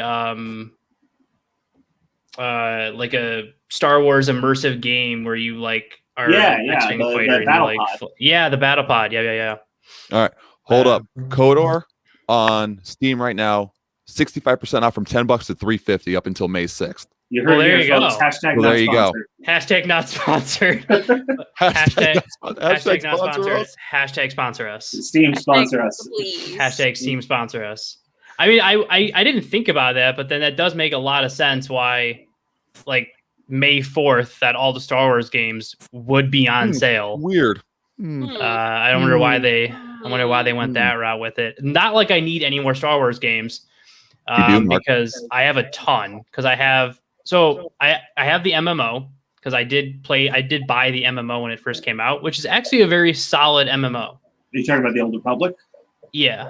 like a Star Wars immersive game where you like are an X-Wing fighter and
battle
you like
pod.
the battle pod. Yeah.
All right, hold up. Kodor on Steam right now, 65% off from $10 to $3.50 up until May 6th.
You heard
there
it
you
here,
go.
folks. Hashtag
Well,
not
there you go.
sponsored.
Hashtag not sponsored. Hashtag not sponsor us. Hashtag sponsor us.
Steam sponsor us.
Please.
Hashtag Steam sponsor us. I mean, I didn't think about that, but then that does make a lot of sense why, like, May 4th, that all the Star Wars games would be on sale.
Weird.
I wonder why they went that route with it. Not like I need any more Star Wars games, because I have a ton. Because I have I have the MMO because I did buy the MMO when it first came out, which is actually a very solid MMO.
Are you talking about the Old Republic?
Yeah.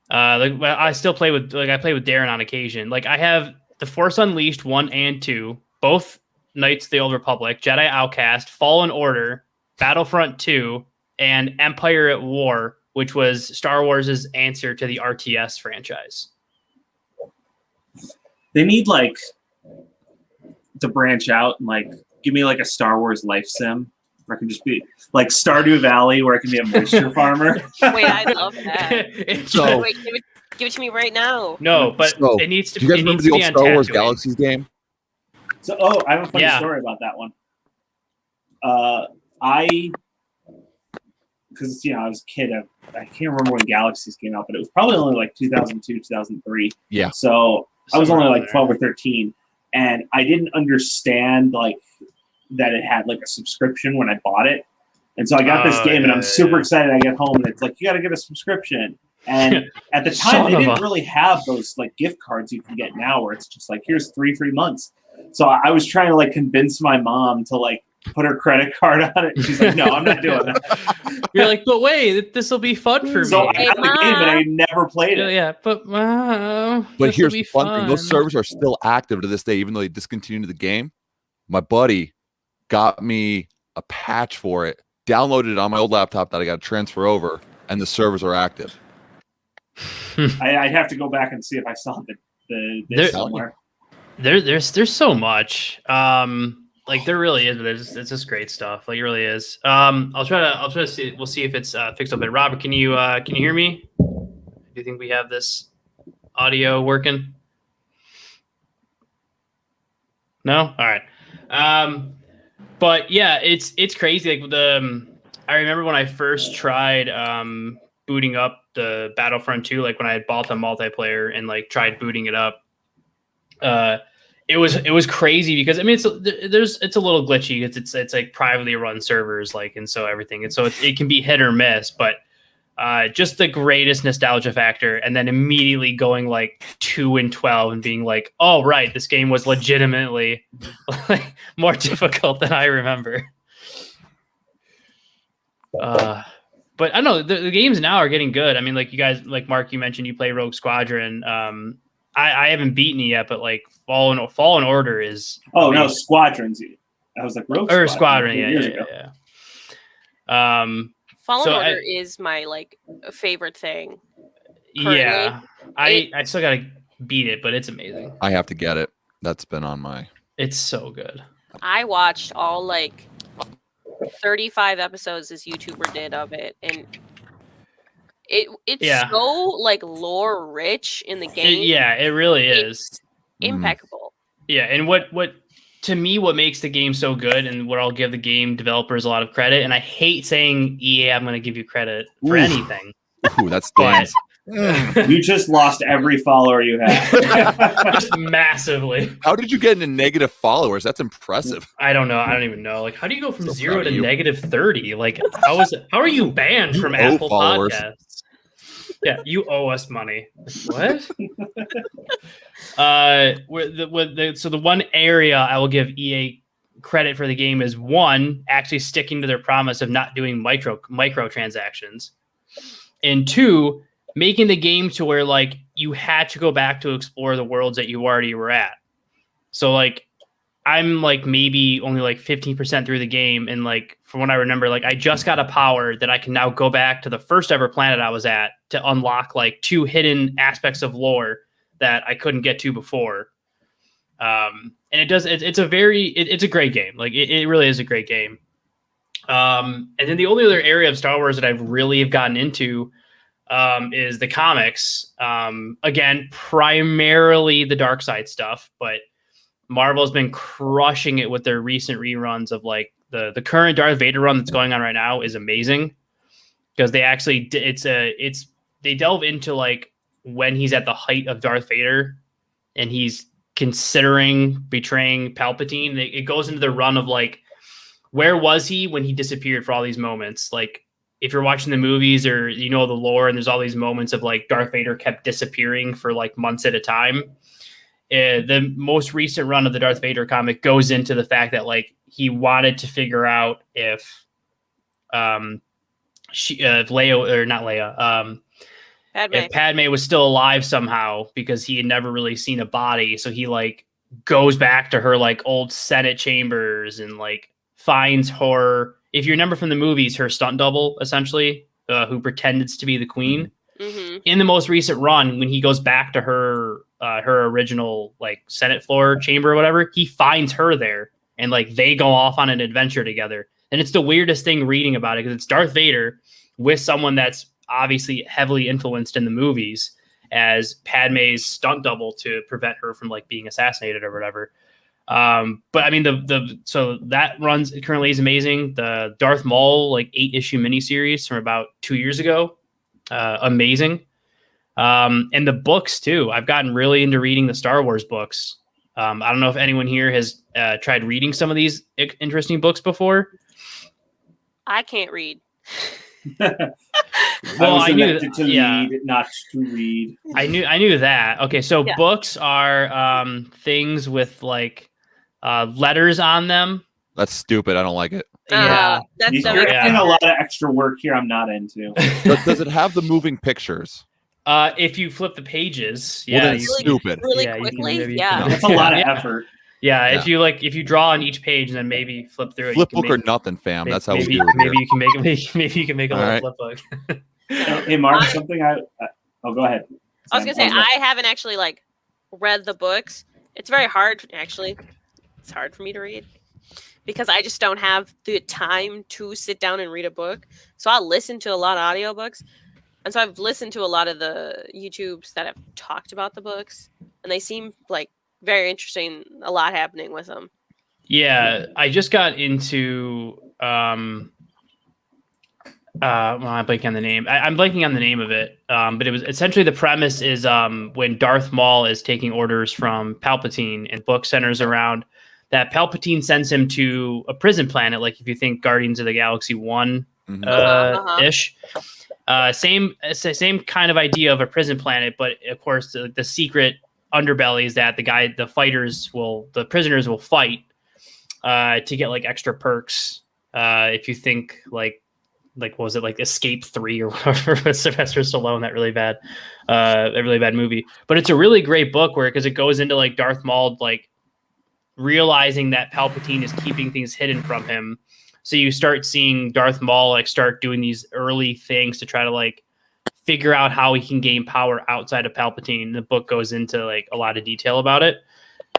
I still play with I play with Darren on occasion. Like I have the Force Unleashed 1 and 2, both Knights of the Old Republic, Jedi Outcast, Fallen Order, Battlefront 2, and Empire at War, which was Star Wars' answer to the RTS franchise.
They need like to branch out and like give me like a Star Wars life sim where I can just be like Stardew Valley where I can be a moisture farmer.
Wait, I love that.
So-
Wait, give it to me right now.
No, but
So,
it needs to.
Do you guys
it
remember
needs
the
to
old
be on
Star Wars
Tatooine.
Galaxies game?
So, I have a funny story about that one. Because I was a kid. I can't remember when Galaxies came out, but it was probably only like 2002, 2003.
Yeah.
So I was only
Somewhere
like
there.
12 or 13, and I didn't understand like that it had like a subscription when I bought it. And so I got this game, and I'm super excited. I get home, and it's like you got to get a subscription. And at the time,
Son
they
of
didn't
a-
really have those like gift cards you can get now, where it's just like here's 3 free months. So I was trying to like convince my mom to like put her credit card on it. She's like, no, I'm not doing that.
You're like, but wait, this will be fun for
So
me.
I got the game, and I never played it.
Yeah, but
But
this'll
here's
be
the fun thing: those servers are still active to this day, even though they discontinued the game. My buddy got me a patch for it, downloaded it on my old laptop that I got to transfer over, and the servers are active.
I'd have to go back and see if I saw the
There-
somewhere.
There's so much. Like there really is, but it's just great stuff. Like it really is. I'll try to see. We'll see if it's fixed up. But Robert, can you hear me? Do you think we have this audio working? No. All right. But yeah, it's crazy. Like I remember when I first tried booting up the Battlefront 2, like when I had bought the multiplayer and like tried booting it up. It was crazy because I mean it's a little glitchy. It's like privately run servers, like, and so everything, and so it can be hit or miss. But just the greatest nostalgia factor, and then immediately going like 2-12 and being like, oh right, this game was legitimately like more difficult than I remember. But I don't know, the games now are getting good. I mean, like you guys, like Mark, you mentioned you play Rogue Squadron. I haven't beaten it yet, but like Fallen Order is.
Oh no, Squadrons. I was like Rogue
or
Squadron
Squadron,
years ago.
yeah. Fallen
Order is my like favorite thing.
Yeah, I still gotta beat it, but it's amazing.
I have to get it. That's been on my.
It's so good.
I watched all like 35 episodes this YouTuber did of it, and it's so like lore rich in the game.
It really is
impeccable.
Yeah, and what to me what makes the game so good, and what I'll give the game developers a lot of credit, and I hate saying EA, I'm going to give you credit for anything.
Ooh, that's dangerous.
You just lost every follower you had.
Just massively.
How did you get into negative followers? That's impressive.
I don't know. I don't even know. Like, how do you go from 0 to negative 30? Like, how are you banned from Apple Podcasts? Yeah, you owe us money. What? So the one area I will give EA credit for the game is, one, actually sticking to their promise of not doing microtransactions, and two, making the game to where like you had to go back to explore the worlds that you already were at. So like I'm like maybe only like 15% through the game, and like from what I remember, like I just got a power that I can now go back to the first ever planet I was at to unlock like 2 hidden aspects of lore that I couldn't get to before. And it's a great game. Like it really is a great game. And then the only other area of Star Wars that I've really have gotten into is the comics. Again, primarily the dark side stuff, but Marvel's been crushing it with their recent reruns of like the current Darth Vader run that's going on right now is amazing, because they actually they delve into like when he's at the height of Darth Vader and he's considering betraying Palpatine. It goes into the run of like, where was he when he disappeared for all these moments? Like, if you're watching the movies or you know the lore, and there's all these moments of like Darth Vader kept disappearing for like months at a time. The most recent run of the Darth Vader comic goes into the fact that like he wanted to figure out if if Padme was still alive somehow, because he had never really seen a body. So he like goes back to her like old Senate chambers and like finds her. If you remember from the movies, her stunt double, essentially, who pretended to be the queen.
Mm-hmm.
In the most recent run, when he goes back to her original like Senate floor chamber or whatever, he finds her there, and like they go off on an adventure together. And it's the weirdest thing reading about it, because it's Darth Vader with someone that's obviously heavily influenced in the movies as Padme's stunt double to prevent her from like being assassinated or whatever. But I mean, so that runs currently is amazing. The Darth Maul like 8-issue miniseries from about 2 years ago, amazing. And the books too. I've gotten really into reading the Star Wars books. I don't know if anyone here has tried reading some of these interesting books before.
I can't read.
Well, I knew
to read, not to read.
I knew that. Okay, so books are things with like letters on them.
That's stupid. I don't like it.
Yeah,
you're getting a lot of extra work here. I'm not into.
Does it have the moving pictures?
If you flip the pages,
well, then it's stupid.
Really quickly,
that's a lot of effort.
Yeah, if you draw on each page and then maybe flip through it.
Flip book or nothing, fam. That's how we do it.
Maybe you can make a little flip book.
Hey, Mark, something go ahead.
I was gonna say I haven't actually like read the books. It's very hard, actually. It's hard for me to read because I just don't have the time to sit down and read a book. So I'll listen to a lot of audiobooks. And so I've listened to a lot of the YouTubes that have talked about the books, and they seem like very interesting. A lot happening with them.
Yeah, I just got into I'm blanking on the name. I'm blanking on the name of it. But it was essentially, the premise is when Darth Maul is taking orders from Palpatine, and book centers around that Palpatine sends him to a prison planet, like if you think Guardians of the Galaxy 1 ish. Same kind of idea of a prison planet, but of course the secret underbelly is that the prisoners will fight to get like extra perks. If you think like what was it, like Escape 3 or whatever with Sylvester Stallone, that really bad movie. But it's a really great book because it goes into like Darth Maul like realizing that Palpatine is keeping things hidden from him, So you start seeing Darth Maul like start doing these early things to try to like figure out how he can gain power outside of Palpatine. The book goes into like a lot of detail about it.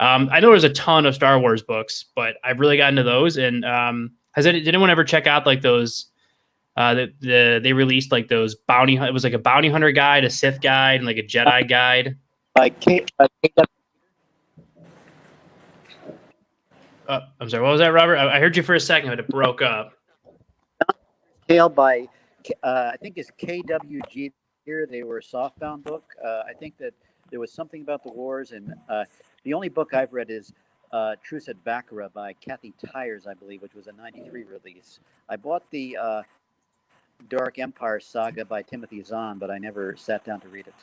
I know there's a ton of Star Wars books, but I've really gotten to those. And did anyone ever check out like those? They released like those bounty. It was like a bounty hunter guide, a Sith guide, and like a Jedi guide. I'm sorry. What was that, Robert? I heard you for a second, but it broke up.
Tale by I think it's KWG. Here they were a softbound book. I think that there was something about the wars, and the only book I've read is Truce at Baccarat by Kathy Tyers, I believe, which was a '93 release. I bought the Dark Empire Saga by Timothy Zahn, but I never sat down to read it.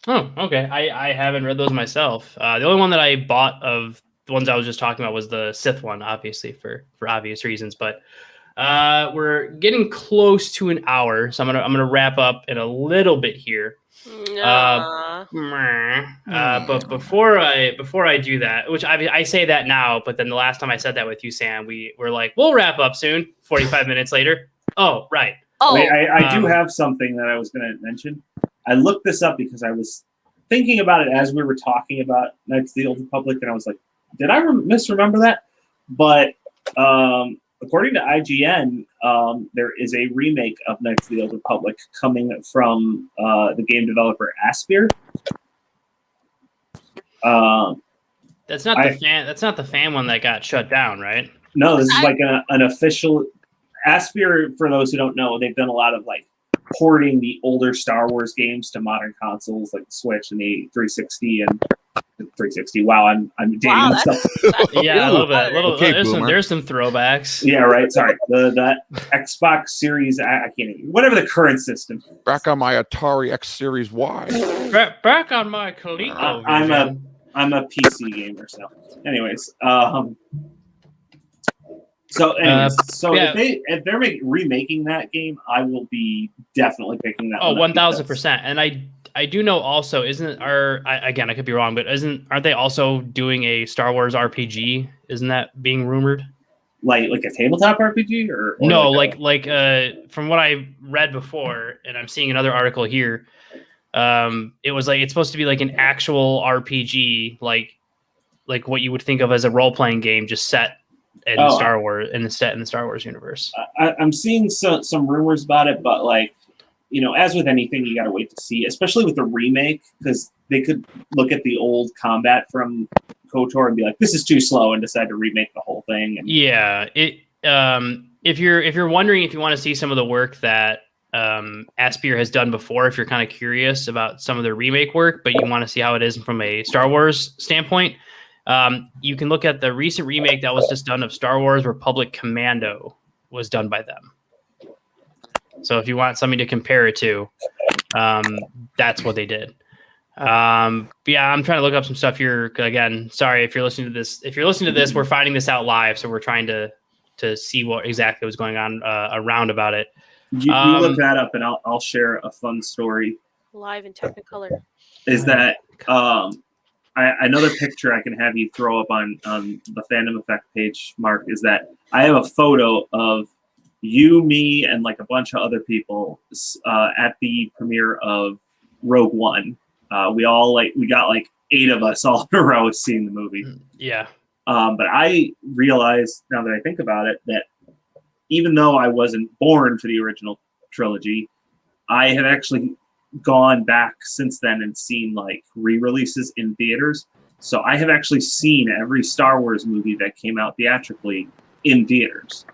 Oh, okay. I haven't read those myself. The only one that I bought of the ones I was just talking about was the Sith one, obviously for obvious reasons. But we're getting close to an hour, so I'm gonna wrap up in a little bit here. But before I do that, which I say that now, but then the last time I said that with you, Sam, we were like, we'll wrap up soon. 45 minutes later. Oh, right.
Oh,
wait, I do have something that I was going to mention. I looked this up because I was thinking about it as we were talking about Knights of the Old Republic, and I was like, did I misremember that? But according to IGN, there is a remake of Knights of the Old Republic coming from the game developer Aspyr.
That's not the fan. That's not the fan one that got shut down, right?
No, this is like an official. Aspyr, for those who don't know, they've done a lot of like porting the older Star Wars games to modern consoles like the Switch and the 360 and the 360. Wow, I'm dating myself.
Yeah, a little bit.
Okay,
there's some throwbacks.
Yeah, right. Sorry, that Xbox Series. I can't even. Whatever the current system.
Back on my Atari X Series Y.
Back on my Coleco.
I'm a PC gamer. So, anyways, if they're remaking that game, I will be definitely picking that.
Oh, 1,000%. And I do know also, again, I could be wrong, but aren't they also doing a Star Wars RPG? Isn't that being rumored?
Like a tabletop RPG or
no, like from what I read before, and I'm seeing another article here, it was like it's supposed to be like an actual RPG, like what you would think of as a role-playing game, just set in Star Wars, in the Star Wars universe.
I'm seeing some rumors about it, but like, as with anything, you got to wait to see, especially with the remake, because they could look at the old combat from KOTOR and be like, this is too slow, and decide to remake the whole thing. And
yeah, if you're wondering if you want to see some of the work that Aspyr has done before, if you're kind of curious about some of the remake work, but you want to see how it is from a Star Wars standpoint, you can look at the recent remake that was just done of Star Wars Republic Commando, was done by them. So if you want something to compare it to, that's what they did. Yeah, I'm trying to look up some stuff here. Again, sorry if you're listening to this. If you're listening to this, we're finding this out live, so we're trying to see what exactly was going on around about it.
You look that up, and I'll share a fun story.
Live in Technicolor.
Is that another picture I can have you throw up on the Phantom Effect page, Mark, is that I have a photo of you, me, and like a bunch of other people at the premiere of Rogue One. We got like 8 of us all in a row seeing the movie.
Yeah.
But I realized, now that I think about it, that even though I wasn't born for the original trilogy, I have actually gone back since then and seen like re-releases in theaters. So I have actually seen every Star Wars movie that came out theatrically in theaters.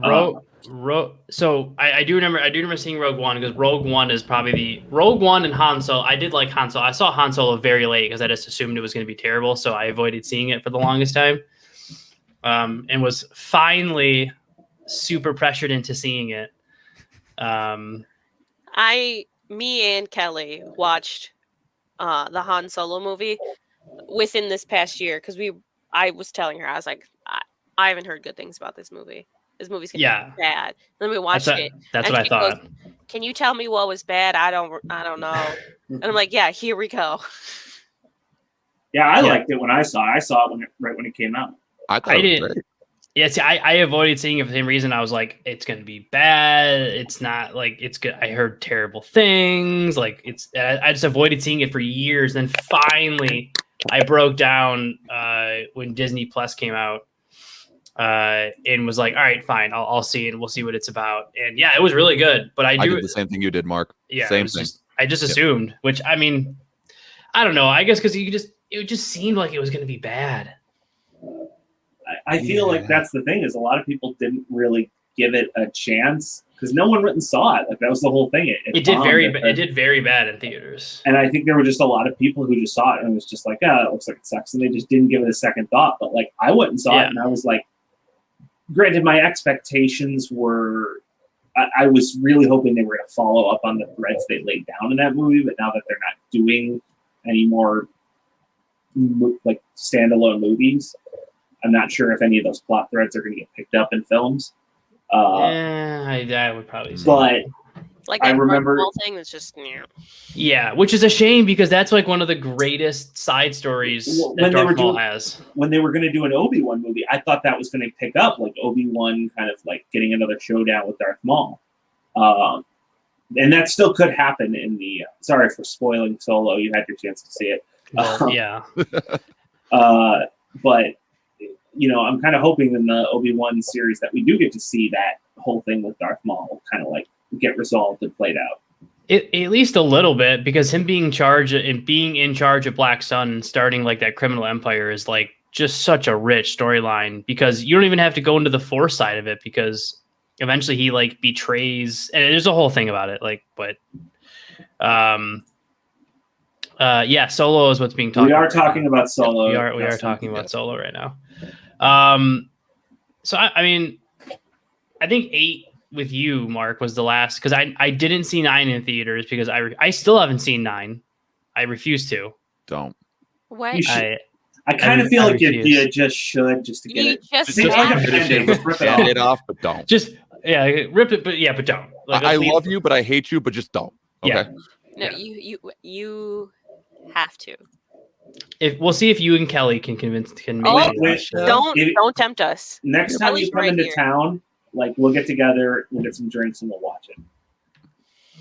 So I do remember seeing Rogue One, because Rogue One is probably Rogue One and Han Solo. I did like Han Solo. I saw Han Solo very late because I just assumed it was going to be terrible, so I avoided seeing it for the longest time. And was finally super pressured into seeing it.
Me and Kelly watched the Han Solo movie within this past year, because I was telling her, I was like, I haven't heard good things about this movie. This movie's gonna be bad. And then we watched it.
That's what I thought.
Goes, can you tell me what was bad? I don't know. And I'm like, yeah, here we go.
Yeah, I liked it when I saw it. I saw it right when it came out.
I didn't.
Yeah, see, I avoided seeing it for the same reason. I was like, it's gonna be bad. It's not like it's good. I heard terrible things. Like I just avoided seeing it for years. Then finally, I broke down when Disney Plus came out, and was like, all right, fine, I'll see it and we'll see what it's about. And yeah, it was really good. But I
did the same thing you did, Mark.
Yeah,
same thing.
I just assumed, which I mean, I don't know. I guess because it just seemed like it was gonna be bad.
I feel like that's the thing is a lot of people didn't really give it a chance because no one went and saw it. Like that was the whole thing.
It did very bad in theaters.
And I think there were just a lot of people who just saw it and was just like, it looks like it sucks. And they just didn't give it a second thought. But like I went and saw it and I was like, granted, my expectations were, I was really hoping they were going to follow up on the threads they laid down in that movie. But now that they're not doing any more like standalone movies, I'm not sure if any of those plot threads are going to get picked up in films.
I would probably say.
But
like
I remember
thing that's just
yeah, which is a shame because that's like one of the greatest side stories that Darth Maul has.
When they were going to do an Obi-Wan movie, I thought that was going to pick up like Obi-Wan kind of like getting another showdown with Darth Maul. And that still could happen in the. Sorry for spoiling Solo. You had your chance to see it.
Yeah.
But I'm kind of hoping in the Obi-Wan series that we do get to see that whole thing with Darth Maul kind of like get resolved and played out.
At least a little bit, because him being in charge of Black Sun and starting like that criminal empire is like just such a rich storyline, because you don't even have to go into the Force side of it, because eventually he like betrays, and there's a whole thing about it. Like, but Solo is what's being talked.
We are
about
talking about Solo.
We are talking about Solo right now. So I mean, I think 8 with you, Mark, was the last, because I didn't see 9 in theaters because I still haven't seen 9. I refuse to.
Don't.
What?
You should. I kind of feel like you just should, just to get it.
Just
Seems like a Band-Aid. Just rip it off.
But don't.
Just rip it, but don't. Like,
I love you, but I hate you, but just don't. Okay.
Yeah. No, you have to.
If we'll see if you and Kelly can make
don't tempt us.
Next time you come into town, like we'll get together, we'll get some drinks, and we'll watch it.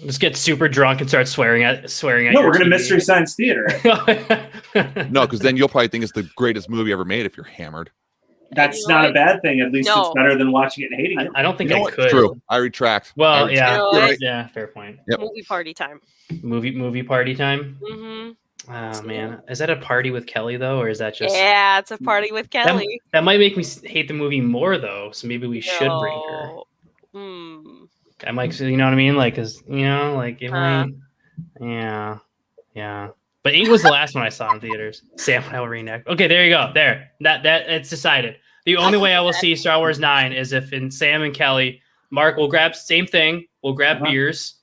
Just get super drunk and start swearing at.
No, we're gonna Mystery Science Theater.
No, because then you'll probably think it's the greatest movie ever made if you're hammered.
That's not a bad thing. At least it's better than watching it and hating it.
I don't think I could.
True. I retract.
Well, yeah, fair point.
Yep.
Movie party time.
Movie party time.
Mm-hmm.
Oh man, is that a party with Kelly though, or is that just?
Yeah, it's a party with Kelly.
That might make me hate the movie more though. So maybe we should bring her. I might, you know what I mean? Like, cause like it might. Yeah. But 8 was the last one I saw in theaters. Sam and I will reenact. Okay, there you go. There, that it's decided. The only way I will see Star Wars 9 is if in Sam and Kelly, Mark will grab same thing. We'll grab beers.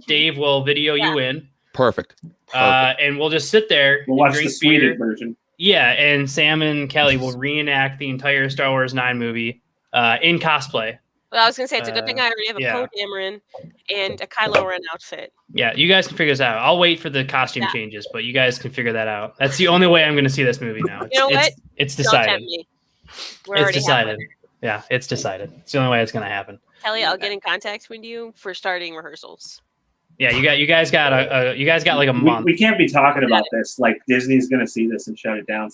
Dave will video you in.
Perfect.
And we'll just sit there.
We'll watch the Swedish version.
Yeah, and Sam and Kelly will reenact the entire Star Wars 9 movie in cosplay.
Well, I was gonna say it's a good thing I already have a Poe Dameron and a Kylo Ren outfit.
Yeah, you guys can figure this out. I'll wait for the costume changes, but you guys can figure that out. That's the only way I'm going to see this movie now.
You know what?
It's decided.
Don't tempt me.
It's decided. Yeah, it's decided. It's the only way it's going to happen.
Kelly, I'll get in contact with you for starting rehearsals.
Yeah, you guys got like a month.
We can't be talking about this. Like Disney's going to see this and shut it down.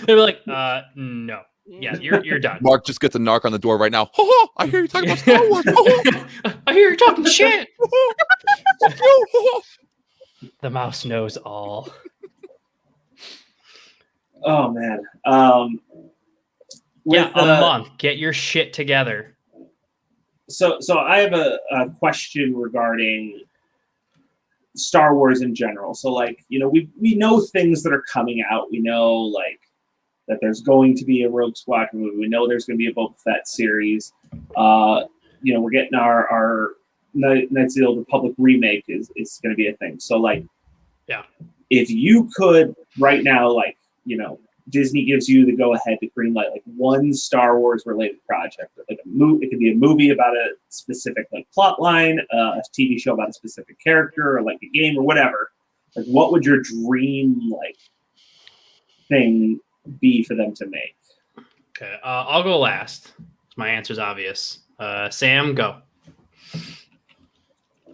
They're like, no. Yeah, you're done.
Mark just gets a knock on the door right now. Oh, I hear you talking about Star Wars.
I hear you talking shit. The mouse knows all.
Oh man.
A month. Get your shit together.
So I have a question regarding Star Wars in general. So like, we know things that are coming out. We know like that there's going to be a Rogue Squadron movie. We know there's going to be a Boba Fett series. We're getting our Knights of the Old Republic remake is going to be a thing. So like, if you could right now, like, Disney gives you the go ahead to greenlight like one Star Wars related project, like it could be a movie about a specific like plot line, a TV show about a specific character, or like a game or whatever. Like, what would your dream like thing be for them to make.
Okay, I'll go last. My answer's obvious. Sam, go.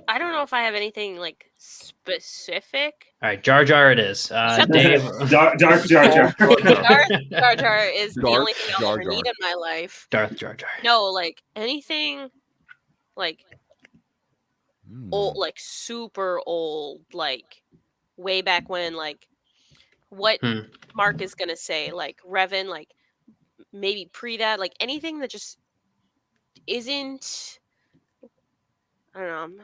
I don't know if I have anything like specific.
All right, Jar Jar it is. Dave.
Darth Jar Jar.
Darth Jar Jar is the
Darth
only thing I'll
Jar
ever
Jar.
need in my life.
Darth Jar Jar.
No, like anything, like
Hmm.
old, like super old, like way back when, like what Mark is gonna say, like Revan, like maybe pre that, like anything that just isn't. I don't know. I'm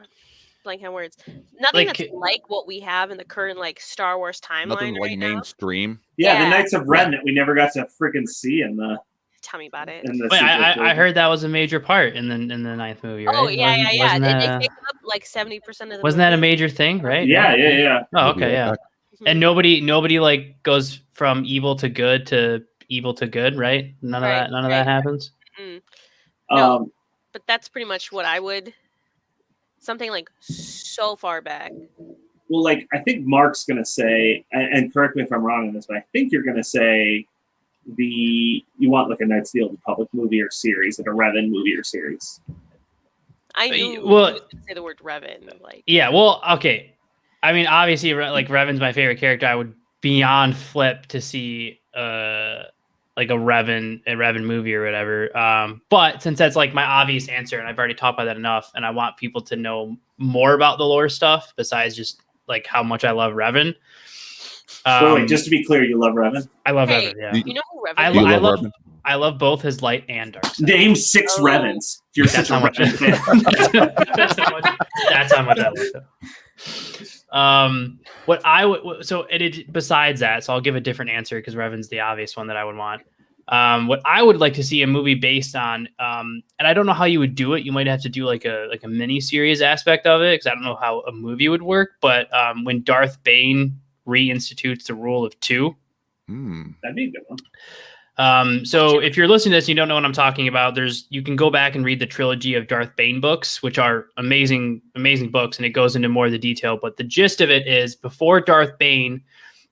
blanking on words. Nothing
Like-
that's like what we have in the current like Star Wars timeline
Nothing like
right now.
mainstream.
Yeah, the
Yeah.
Knights of Ren that we never got to freaking see in the
Tell me about it.
in the
Wait,
sequel
I
trilogy.
heard that was a major part in the ninth movie, right?
Oh yeah, yeah, yeah.
Wasn't
They
that,
take up like 70% of the.
wasn't that a
movie.
major thing, right?
Yeah.
Oh,
We'll be
okay,
right
yeah.
back.
And nobody like goes from evil to good, right? None of
Right,
that. None of
right.
that happens.
Mm. No.
Um,
But that's pretty much what I would. Something like so far back.
well, like I think Mark's gonna say, and correct me if I'm wrong on this, but I think you're gonna say you want like a Knights of the Old Republic movie or series, like a Revan movie or series.
I knew
well-
you was gonna say the word Revan. Like
Yeah. Well, okay. I mean, obviously, like Revan's my favorite character. I would beyond flip to see like a Revan movie or whatever. But since that's like my obvious answer, and I've already talked about that enough, and I want people to know more about the lore stuff besides just like how much I love Revan.
Wait, just to be clear, you love Revan?
I love
Hey,
Revan. Yeah,
you know who Revan
I
is?
You
I
love
love-
Revan?
I love both his light and dark side.
Name 6
Oh.
Revans. If you're
That's
such a
how much.
Revan fan.
That's how much I love them. What I would so besides that, so I'll give a different answer because Revan's the obvious one that I would want. What I would like to see a movie based on, and I don't know how you would do it. You might have to do like a mini series aspect of it because I don't know how a movie would work. But when Darth Bane reinstitutes the rule of 2.
That'd be a good one.
So if you're listening to this, and you don't know what I'm talking about. You can go back and read the trilogy of Darth Bane books, which are amazing books, and it goes into more of the detail. But the gist of it is, before Darth Bane,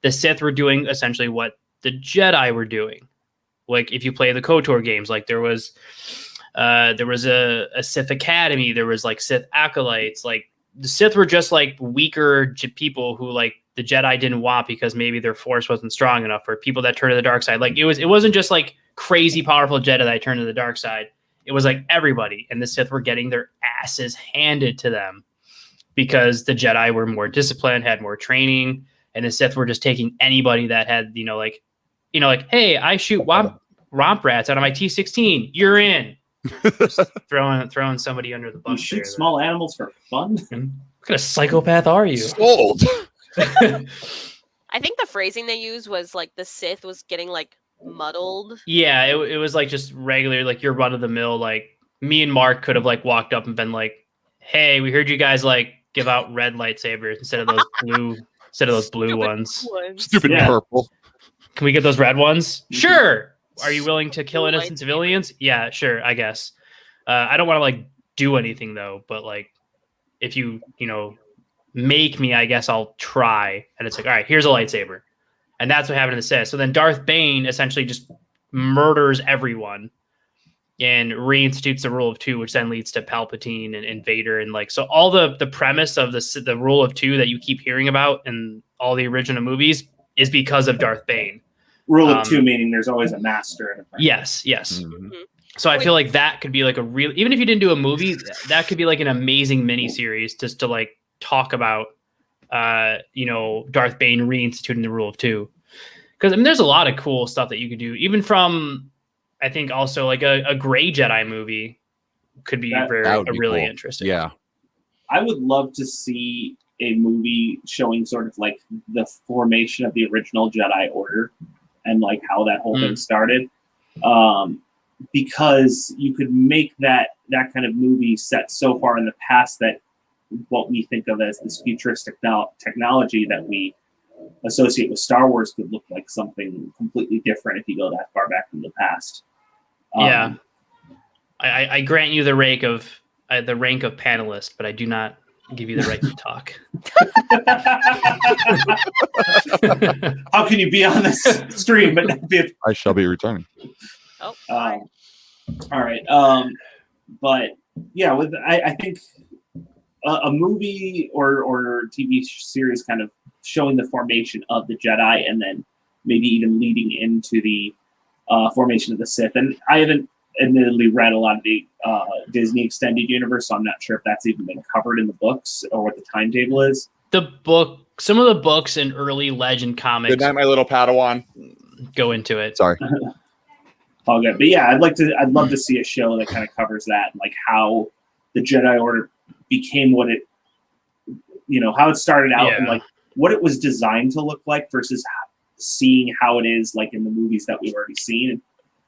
the Sith were doing essentially what the Jedi were doing. Like if you play the KOTOR games, like there was a Sith Academy, there was like Sith acolytes. Like the Sith were just like weaker people who like the Jedi didn't want because maybe their force wasn't strong enough, or people that turned to the dark side. Like it wasn't just like crazy powerful Jedi that turned to the dark side. It was like everybody, and the Sith were getting their asses handed to them because the Jedi were more disciplined, had more training, and the Sith were just taking anybody that had, like, hey, I shoot romp rats out of my T-16. You're in. Just throwing somebody under the bus.
You shoot small animals for fun?
What kind of psychopath are you?
Sold.
I think the phrasing they used was like the Sith was getting like muddled.
Yeah, it was like just regular, like your run of the mill. Like me and Mark could have like walked up and been like, "Hey, we heard you guys like give out red lightsabers instead of those blue
Stupid
ones.
Stupid
Yeah.
purple.
Can we get those red ones?
Mhm.
Sure. Are you willing to kill
Blue
innocent
lightsaber.
civilians? Yeah, sure. I guess. I don't want to like do anything though, but like if you make me, I guess I'll try. And it's like, all right, here's a lightsaber. And that's what happened to the Sith. So then Darth Bane essentially just murders everyone and reinstitutes the rule of 2, which then leads to Palpatine and Vader. And like, so all the premise of the rule of 2 that you keep hearing about in all the original movies is because of Darth Bane.
Rule of 2 meaning there's always a master and a friend.
Yes.
Mhm.
So I feel like that could be like a real, even if you didn't do a movie, that could be like an amazing miniseries just to like talk about, Darth Bane reinstituting the rule of 2. Because I mean, there's a lot of cool stuff that you could do, even from, I think also like a Gray Jedi movie could be
That
would be
really
cool.
interesting.
Yeah.
I would love to see a movie showing sort of like the formation of the original Jedi Order and like how that whole thing started. Because you could make that kind of movie set so far in the past that what we think of as this futuristic technology that we associate with Star Wars could look like something completely different if you go that far back in the past.
I grant you the rank of panelist, but I do not give you the right to talk.
How can you be on this stream but not be?
I shall be returning.
Oh, sorry.
All right. But yeah, I think a movie or TV series kind of showing the formation of the Jedi, and then maybe even leading into the formation of the Sith. And I haven't admittedly read a lot of the Disney extended universe, so I'm not sure if that's even been covered in the books or what the timetable is.
Some of the books and early Legend comics.
Good night, my little Padawan.
Go into it.
Sorry.
All good, but yeah, I'd love to see a show that kind of covers that, and like how the Jedi Order became what it, how it started out, and like what it was designed to look like versus seeing how it is like in the movies that we've already seen.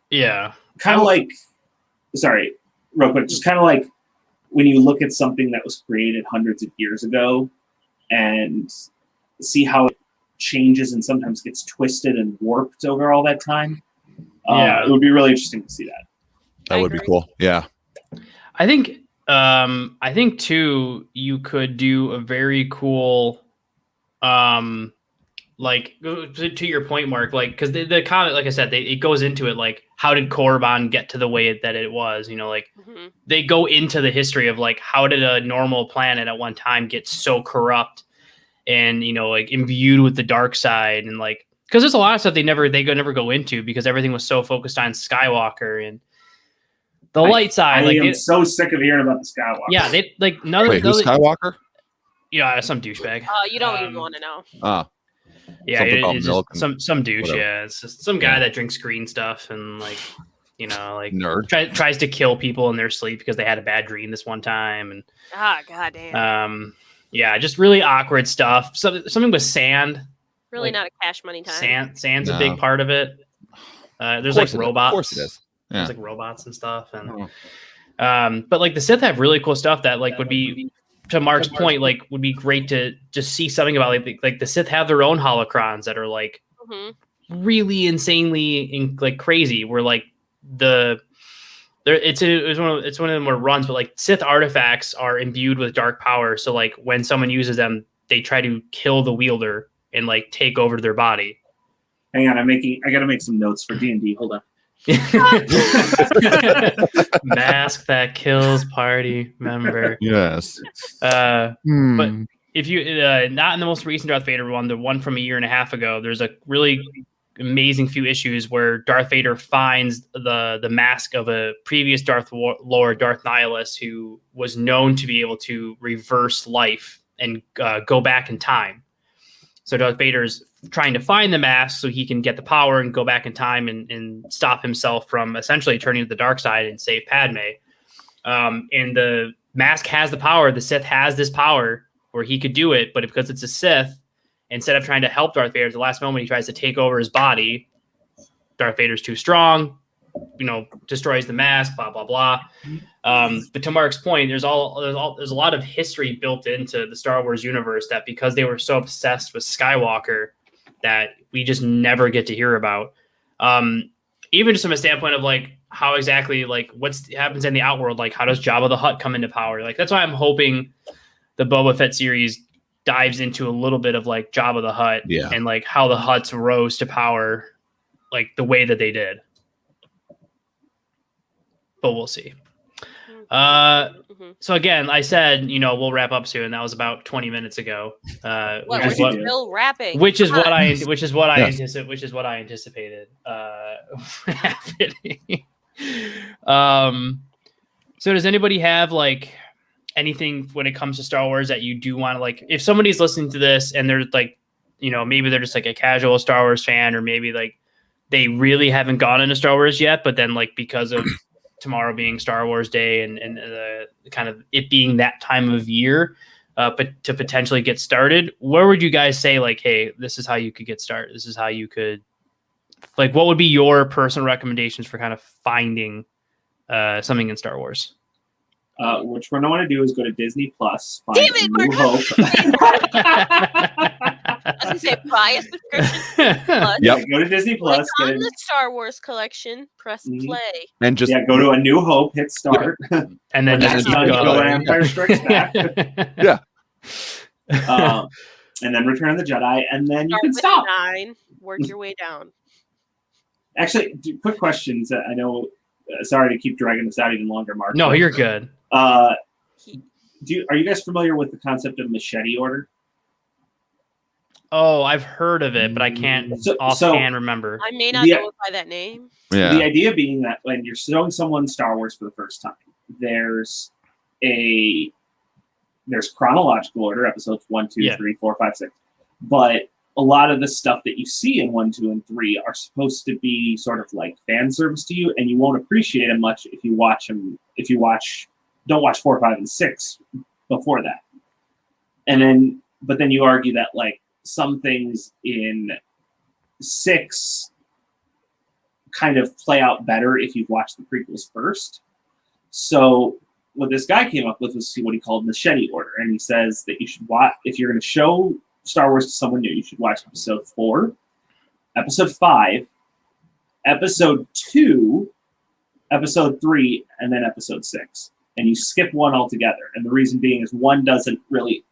Yeah.
Kind of like, sorry, real quick, just kind of like when you look at something that was created hundreds of years ago and see how it changes and sometimes gets twisted and warped over all that time. It would be really interesting to see that.
That would be cool. Yeah.
I think too, you could do a very cool, like to your point, Mark, like, because the comic, like I said, it goes into it, like, how did Korriban get to the way that it was, like they go into the history of like, how did a normal planet at one time get so corrupt and, like imbued with the dark side, and like, because there's a lot of stuff they never go into because everything was so focused on Skywalker and the light side.
I am so sick of hearing about the Skywalker.
Yeah, they like
Wait, who's Skywalker?
Yeah, some douchebag.
You don't even want to know.
Yeah, it's just some douche.
Whatever.
Yeah, it's just some guy that drinks green stuff and like, like
nerd
tries to kill people in their sleep because they had a bad dream this one time, and
goddamn.
Yeah, just really awkward stuff. Something with sand.
Really
like,
not a cash money time.
Sand's a big part of it. There's like robots.
Of course it is. Yeah.
There's like robots and stuff, and but like the Sith have really cool stuff that like would be, to Mark's point, like would be great to just see something about like the Sith have their own holocrons that are like really insanely like crazy. Where like it's one of them where it runs, but like Sith artifacts are imbued with dark power. So like when someone uses them, they try to kill the wielder and like take over their body.
Hang on, I gotta make some notes for D&D. Hold on.
Mask that kills party member.
Yes.
But if you not in the most recent Darth Vader one, the one from a year and a half ago, there's a really amazing few issues where Darth Vader finds the mask of a previous Darth Lord, Darth Nihilus, who was known to be able to reverse life and go back in time. So Darth Vader's trying to find the mask so he can get the power and go back in time and stop himself from essentially turning to the dark side and save Padme. And the mask has the power. The Sith has this power where he could do it, but because it's a Sith, instead of trying to help Darth Vader at the last moment, he tries to take over his body. Darth Vader's too strong, destroys the mask, blah, blah, blah. But to Mark's point, there's a lot of history built into the Star Wars universe that because they were so obsessed with Skywalker that we just never get to hear about. Even just from a standpoint of like how exactly like what happens in the Outworld, like how does Jabba the Hutt come into power? Like that's why I'm hoping the Boba Fett series dives into a little bit of like Jabba the Hutt and like how the Hutts rose to power like the way that they did. But we'll see. So again, I said, we'll wrap up soon. That was about 20 minutes ago.
Still wrapping.
Which is what I anticipated happening. So does anybody have like anything when it comes to Star Wars that you do want to like, if somebody's listening to this and they're like, maybe they're just like a casual Star Wars fan, or maybe like they really haven't gone into Star Wars yet, but then like because of tomorrow being Star Wars Day and kind of it being that time of year, but to potentially get started, where would you guys say like, hey, this is how you could get started? This is how you could, like, what would be your personal recommendations for kind of finding something in Star Wars?
Which one I want to do is go to Disney Plus. Find
Damn it,
New Hope.
I was going to say buy a subscription.
Yep.
Go to Disney Plus.
On the Star Wars collection, press play.
And just
go to A New Hope, hit start.
And then
go to Empire Strikes Back. And then Return of the Jedi, and then you
Start
can
with
stop.
9, work your way down.
Actually, quick questions. I know. Sorry to keep dragging this out even longer, Mark.
No,
but,
you're good.
are you guys familiar with the concept of machete order?
Oh, I've heard of it, but I can't offhand remember.
I may not know it by that name.
Yeah.
The idea being that when you're showing someone Star Wars for the first time, there's chronological order, episodes 1, 2, 3, 4, 5, 6. But a lot of the stuff that you see in 1, 2, and 3 are supposed to be sort of like fan service to you, and you won't appreciate them much if you watch them. Don't watch 4, 5, and 6 before that. But then you argue that like some things in 6 kind of play out better if you've watched the prequels first. So what this guy came up with was what he called machete order, and he says that you should watch, if you're going to show Star Wars to someone new, you should watch episode 4, episode 5, episode 2, episode 3, and then episode 6. And you skip 1 altogether. And the reason being is 1 doesn't really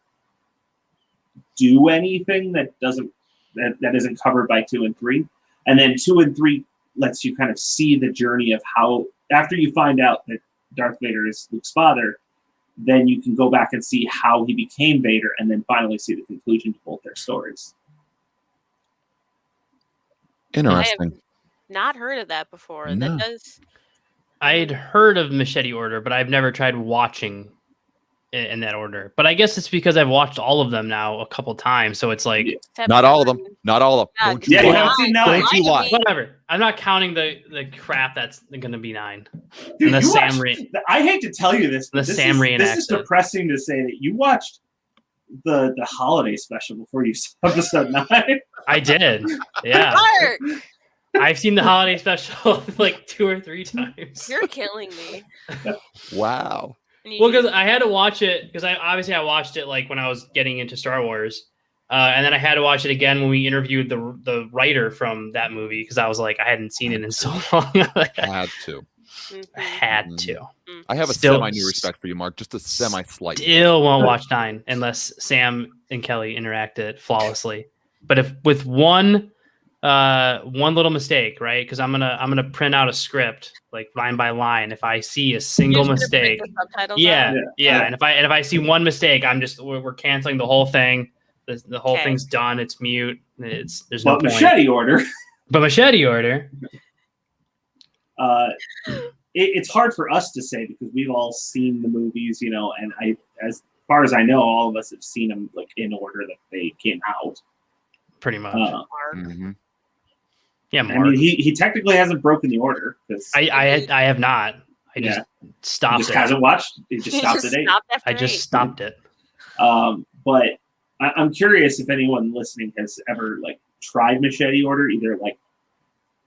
do anything that isn't covered by 2 and 3. And then 2 and 3 lets you kind of see the journey of how, after you find out that Darth Vader is Luke's father, then you can go back and see how he became Vader, and then finally see the conclusion to both their stories.
Interesting.
I have not heard of that before.
No.
That does.
I'd heard of machete order, but I've never tried watching in that order. But I guess it's because I've watched all of them now a couple times, so it's like
Not all of them. Not all of them. Don't you
Yeah, you
lie.
haven't seen 9.
Don't you lie.
whatever. I'm not counting the crap that's going to be 9.
Dude,
And the
you
Sam
watched- I hate to tell you this, but
The
this
Sam
is
reenacts it.
depressing to say that you watched the holiday special before you saw episode 9.
I did. Yeah.
Mark,
I've seen the holiday special like 2 or 3 times.
you're killing me.
Wow.
Well, because I had to watch it because I watched it like when I was getting into Star Wars, and then I had to watch it again when we interviewed the writer from that movie because I was like I hadn't seen it in so long. I
Had to.
had to.
I have a
Still-
semi-new respect for you, Mark. Just a semi-slight.
Still won't watch 9 unless Sam and Kelly interact it flawlessly. But if with one little mistake, right? Because I'm gonna print out a script like line by line. If I see a single mistake, yeah. And if I see one mistake, we're canceling the whole thing. The whole thing's done. It's mute. There's no point.
Machete order.
But machete order.
It's hard for us to say because we've all seen the movies, and as far as I know, all of us have seen them like in order that they came out.
Pretty much.
Mhm.
Yeah,
I
Mark.
mean, he technically hasn't broken the order because
I have not. I just stopped
he just
it.
hasn't watched. He just stopped at 8.
I just stopped it.
But I'm curious if anyone listening has ever like tried machete order, either like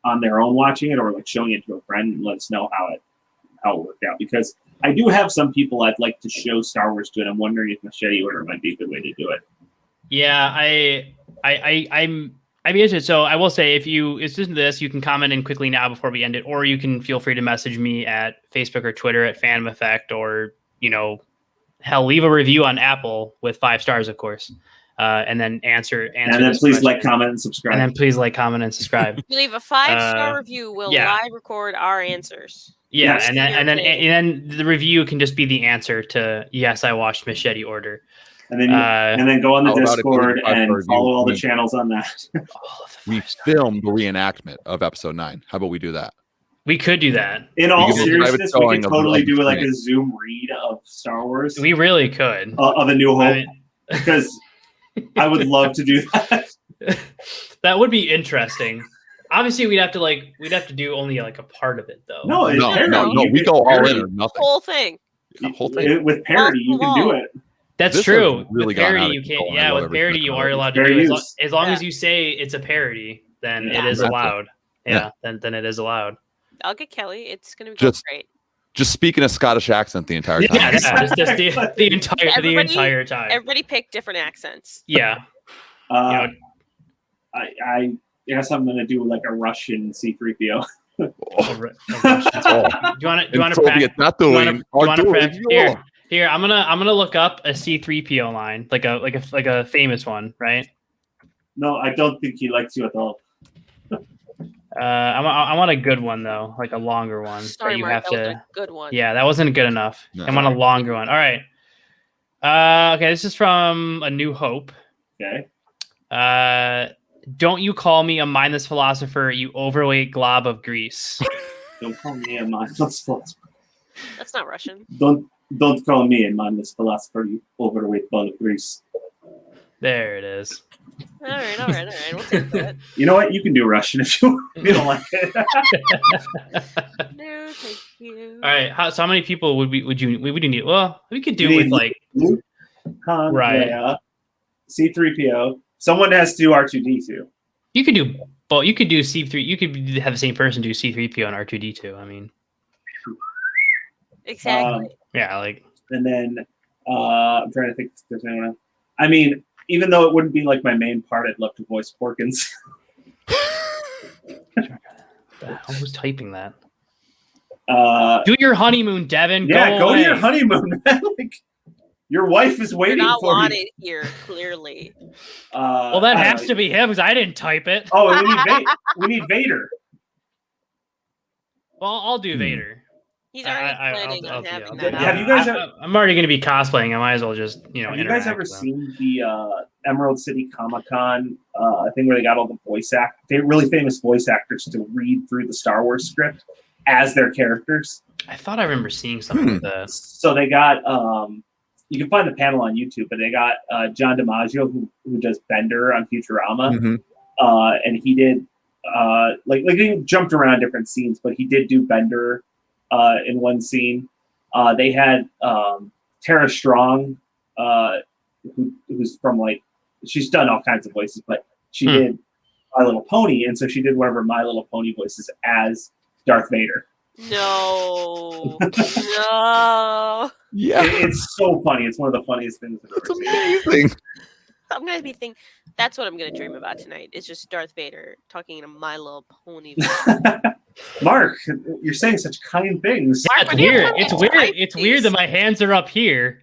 on their own watching it or like showing it to a friend, and let us know how it worked out. Because I do have some people I'd like to show Star Wars to, and I'm wondering if machete order might be a good way to do it.
Yeah, I'd be interested. So I will say, if you listen to this, you can comment in quickly now before we end it, or you can feel free to message me at Facebook or Twitter at Phantom Effect, or hell, leave a review on Apple with 5 stars, of course, and then answer.
And then
this
please
question.
like, comment, and subscribe.
And then please like, comment, and subscribe.
If you leave a 5-star review, we'll live record our answers.
Yeah,
Yes.
and then the review can just be the answer to yes, I watched Machete Order.
And then go on the
How about if
Discord
you leave a 5-star
and
review?
follow all the channels on that.
We filmed the reenactment of episode 9. How about we do that?
We could do that.
In all
can do a private
seriousness, we
showing
could
of
totally
the
do like
screen.
a Zoom read of Star Wars
We really could.
of A New Hope,
I mean,
because I would love to do that.
that would be interesting. Obviously, we'd have to do only like a part of it, though.
No, it's parody.
No.
You
We
can
go all
parody.
in or nothing.
Whole thing.
The whole thing.
With parody, you can do it.
That's
This
true.
has really
With
gone
parody,
out of
you can't.
control. I
Yeah,
love
with
everything
parody, you
about
are
it.
allowed to
Fair
do it.
use.
As long as you say it's a parody, then
Yeah.
it is
Exactly.
allowed. Yeah, then it is allowed.
I'll get Kelly. It's gonna be
Just-
great.
Just speaking a Scottish accent the entire time.
Yeah, just the
Everybody-
entire time.
Everybody pick different accents.
Yeah.
I guess I'm gonna do like a Russian C-3PO.
Oh,
Do you want to? Do you want to
and Soviet
practice?
Tatooine are doing
Here, Here, I'm gonna look up a C-3PO line, like a famous one, right?
No, I don't think he likes you at all.
I want a good one though, like a longer one
Sorry,
that you
Mark,
have
that
to.
wasn't a good one.
Yeah, that wasn't good enough.
No.
I want a longer one. All right. Okay, this is from A New Hope.
Okay.
Don't you call me a mindless philosopher, you overweight glob of grease.
Don't call me a mindless philosopher.
That's not Russian.
Don't call me a mindless philosopher, you overweight ball of grease.
There it is.
All right. We'll take that.
You know what? You can do Russian if you don't like it.
No, thank you.
All right. So how many people would you need? Well, we could do
You
with
need
like
Luke, Han,
Right.
Leia, C-3PO. Someone has to do R2-D2.
you could do, but you could do C3. You could have the same person do C-3PO and R2-D2. I mean,
Exactly.
yeah, like
And then I'm trying to think if there's anyone else. I mean, even though it wouldn't be like my main part, I'd love to voice Porkins.
who's typing that?
Do
your honeymoon, Devin.
Yeah, go to
away.
your honeymoon, man. Like, your wife is
You're
waiting
not
for
wanted here, clearly.
you.
Well, that has to be him because I didn't type it.
Oh, and we need Vader.
Well, I'll do Vader.
He's already planning
I'll
on
do
having
that.
that.
Have you guys
I'm already going to be cosplaying. I might as well just
Have you guys
interact
ever
with them.
seen the Emerald City Comic-Con thing where they got all the really famous voice actors to read through the Star Wars script as their characters?
I thought I remember seeing something like that.
So they got you can find the panel on YouTube, but they got John DiMaggio who does Bender on Futurama,
Mhm.
and he did like he jumped around different scenes, but he did do Bender in one scene. They had Tara Strong, who's from she's done all kinds of voices, but she did My Little Pony, and so she did one of her My Little Pony voices as Darth Vader.
No. No.
Yeah,
It's so funny. It's one of the funniest things I've
it's
ever seen.
amazing.
I'm going to be thinking, that's what I'm going to dream about tonight. It's just Darth Vader talking in a My Little Pony.
Mark, you're saying such kind things.
Yeah,
Mark, when you're
it's
talking
weird.
type
It's weird
these-
that my hands are up here.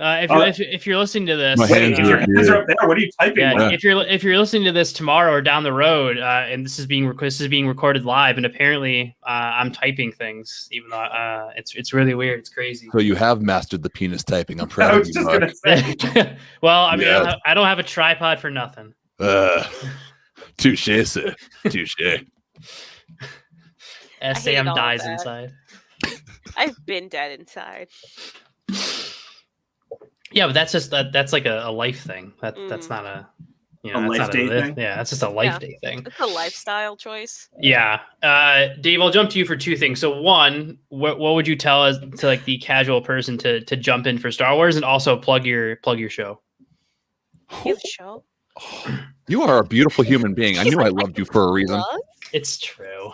If you're listening to this,
My
Wait,
hands
if
are
your
up
hands
here.
are up there, what are you typing?
yeah,
Mark?
if you're listening to this tomorrow or down the road, and this is being recorded live, and apparently I'm typing things, even though it's really weird. It's crazy.
So you have mastered the penis typing. I'm
I
proud of
was
you,
just
Mark.
gonna say.
Well, I mean,
Yeah.
I don't have a tripod for nothing.
Touche, sir. Touche.
As
hate
Sam
all of
dies
that.
inside.
I've been dead inside.
Yeah, but that's like a life thing. That's not a
A
that's
life
not
day thing?
Yeah, that's just a life
Yeah.
day thing.
It's a lifestyle choice.
Yeah. Dave, I'll jump to you for two things. So one, what would you tell us to like the casual person to jump in for Star Wars, and also plug your show?
You have a show?
You are a beautiful human being. I knew I loved you for a reason.
Plug?
It's true.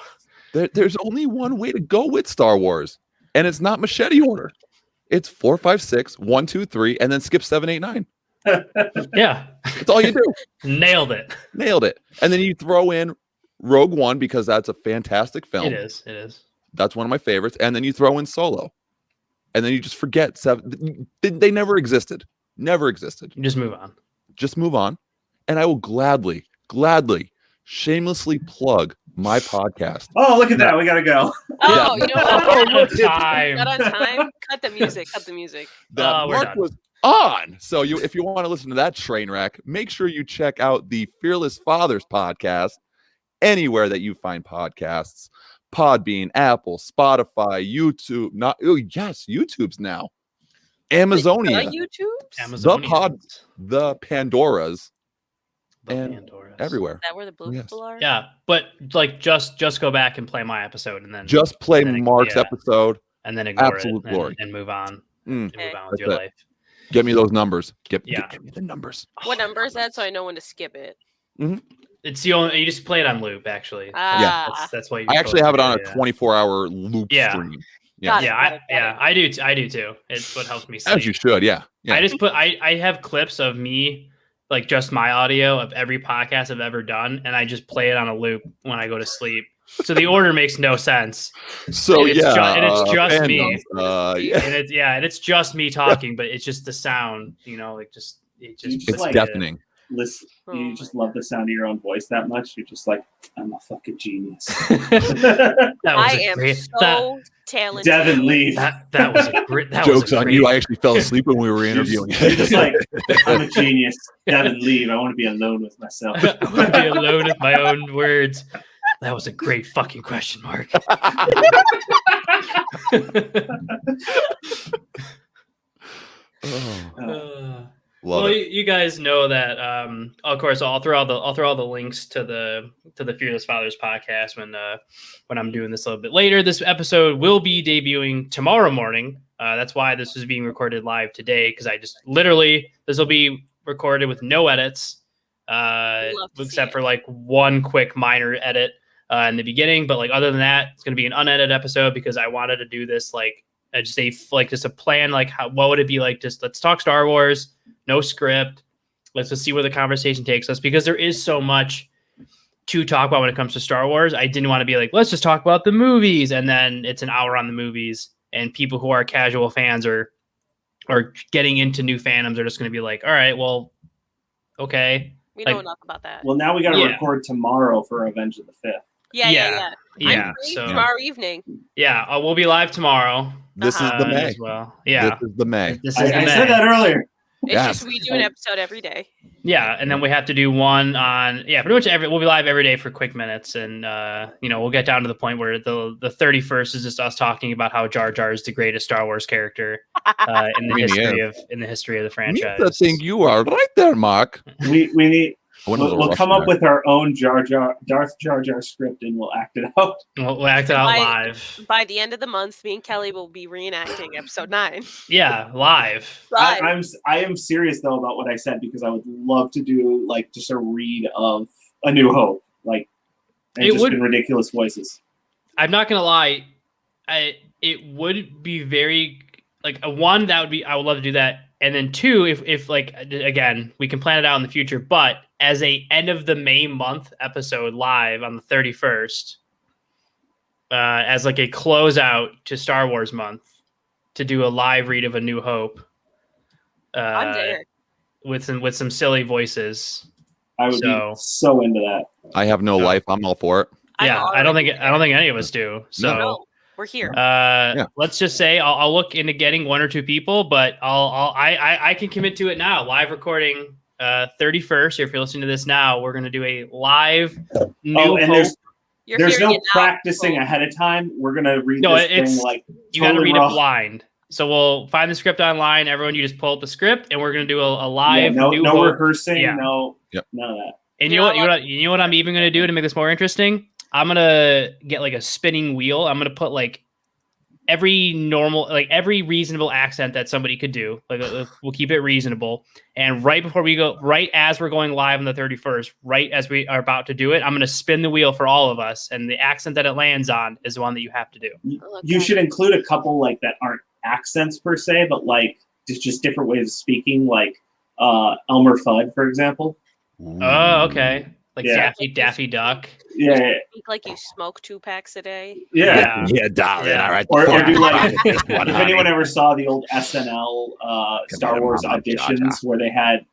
There's only one way to go with Star Wars, and it's not machete order. It's 4, 5, 6, 1, 2, 3, and then skip 7, 8, 9.
Yeah.
That's all you do.
Nailed it.
Nailed it. And then you throw in Rogue One because that's a fantastic film.
It is.
That's one of my favorites. And then you throw in Solo. And then you just forget 7. They never existed. Never existed.
You just move on.
Just move on. And I will gladly, shamelessly plug my podcast.
Oh, look at that. We gotta go.
Oh, you know what?
Out of time.
Not on time. Cut the music.
That
we're
Mark
done.
was on. So if you want to listen to that train wreck, make sure you check out the Fearless Fathers podcast anywhere that you find podcasts. Podbean, Apple, Spotify, YouTube. YouTube's now. Amazonia,
YouTube?
Amazonians.
the Pandoras,
The
and
Pandoras.
everywhere.
Is that where the blue
Yes.
people are?
Yeah, but like just go back and play my episode, and then
Just play
and then-
Mark's
yeah.
episode.
and then ignore
absolute
it
glory.
and move on.
Mm,
And move on with
That's
your
it.
life.
Get me those numbers. Get me the numbers.
What number is that so I know when to skip it?
It's the only you just play it on loop. Actually,
Ah.
that's why you.
I actually have it on a 24-hour loop
Yeah.
stream.
Got
Yeah,
it.
I do too. It's what helps me sleep.
as you should. Yeah.
I just put I have clips of me, like just my audio of every podcast I've ever done, and I just play it on a loop when I go to sleep. So the order makes no sense.
So
And it's and it's just me.
yeah.
And it's just me talking, but it's just the sound, like
It's
It's
like-
deafening.
Listen,
Oh
you
my
just love the sound of your own voice that much. You're just like, I'm a fucking genius.
That was
I
a
am
great,
so talented.
Devin, leave.
that was a great. That
Jokes
was a
on
great,
you. I actually fell asleep when we were interviewing.
You're just like, I'm a genius. Devin, leave. I want to be alone with myself.
I want to be alone with my own words. That was a great fucking question mark.
Love
Well,
it.
you guys know that. Of course, I'll throw all the links to the Fearless Fathers podcast when I'm doing this a little bit later. This episode will be debuting tomorrow morning. That's why this is being recorded live today, because I just literally this will be recorded with no edits, except for like one quick minor edit in the beginning. But like other than that, it's going to be an unedited episode because I wanted to do this like just a plan. Like what would it be like? Just let's talk Star Wars. No script. Let's just see where the conversation takes us, because there is so much to talk about when it comes to Star Wars. I didn't want to be like, let's just talk about the movies, and then it's an hour on the movies, and people who are casual fans or getting into new fandoms are just going to be like, all right, well, okay.
We know enough about that.
Well, now we got to record tomorrow for Revenge of the Fifth.
Yeah. I'm free
So
tomorrow evening.
yeah, we'll be live tomorrow.
This is the May.
as well. Yeah,
This is the May.
This is
I
the May.
said that earlier.
It's just we do an episode every day.
Yeah, and then we have to do one on pretty much we'll be live every day for quick minutes, and we'll get down to the point where the 31st is just us talking about how Jar Jar is the greatest Star Wars character in the history of the franchise.
I think you are right there, Mark.
We need.
We'll
come up with our own Darth Jar Jar script, and we'll act it out.
We'll act it out live.
By the end of the month, me and Kelly will be reenacting episode 9.
Yeah, live.
I am serious though about what I said, because I would love to do like just a read of A New Hope, like, and just in ridiculous voices.
I'm not gonna lie, it would be very like I would love to do that, and then 2, if like again we can plan it out in the future, but as a end of the May month episode live on the 31st, as like a closeout to Star Wars month, to do a live read of A New Hope.
I'm there.
With some silly voices.
I would be so into that.
I have no life. I'm all for it.
Yeah, I don't think any of us do. So
no, we're here.
Let's just say I'll look into getting 1 or 2 people, but I can commit to it now. Live recording 31st. If you're listening to this now, we're gonna do a live New Hope.
There's no practicing ahead of time. We're gonna read this thing like
you got to read it blind. So we'll find the script online. Everyone, you just pull up the script, and we're gonna do a live.
No
Hope.
rehearsing. No, none of that.
And you know what I'm even gonna do to make this more interesting? I'm gonna get like a spinning wheel. I'm gonna put like every reasonable accent that somebody could do. Like we'll keep it reasonable. And right as we're going live on the 31st, right as we are about to do it, I'm going to spin the wheel for all of us. And the accent that it lands on is the one that you have to do.
You should include a couple like that aren't accents per se, but like just different ways of speaking, like Elmer Fudd, for example.
Oh, okay. Like Daffy Duck.
Yeah.
Speak like you smoke 2 packs a day.
Yeah,
darling.
Yeah.
All right.
Or do like if anyone ever saw the old SNL Star Wars auditions where they had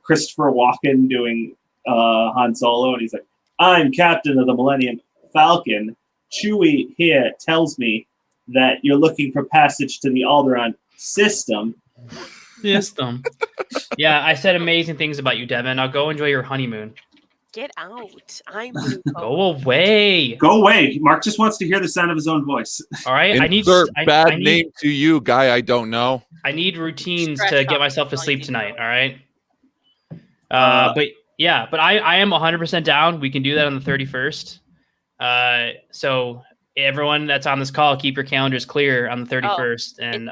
Christopher Walken doing Han Solo, and he's like, "I'm captain of the Millennium Falcon. Chewie here tells me that you're looking for passage to the Alderaan system."
Yeah, I said amazing things about you, Devin. Now go enjoy your honeymoon.
Get out. I'm
Go away.
Go away. Mark just wants to hear the sound of his own voice.
All right. I need
name to you, guy I don't know.
I need routines to get myself to sleep tonight. All right. But I am 100% down. We can do that on the 31st. So everyone that's on this call, keep your calendars clear on the 31st, and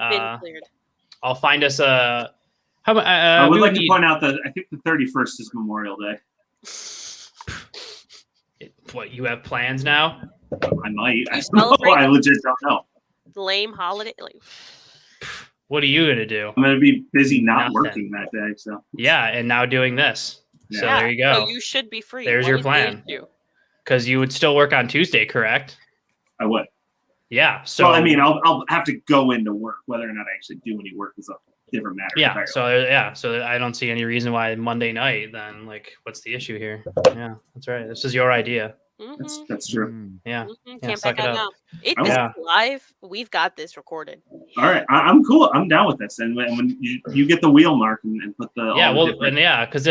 I'll find us a.
I would like to point out that I think the 31st is Memorial Day.
What, you have plans now?
I might. I legit don't know.
Lame holiday.
What are you gonna do?
I'm gonna be busy not working that day. So
yeah, and now doing this. Yeah. So there you go.
So you should be free.
There's your plan. because you would still work on Tuesday, correct?
I would.
Yeah. So
Well, I mean, I'll have to go into work. Whether or not I actually do any work is a different matter.
yeah.
entirely.
So I don't see any reason why Monday night. Then like, what's the issue here? Yeah, that's right. This is your idea.
That's true.
Yeah.
Can't
suck
back
it
out
up.
now. This is live. We've got this recorded.
All right, I'm cool. I'm down with this. And when you get the wheel mark and put the
because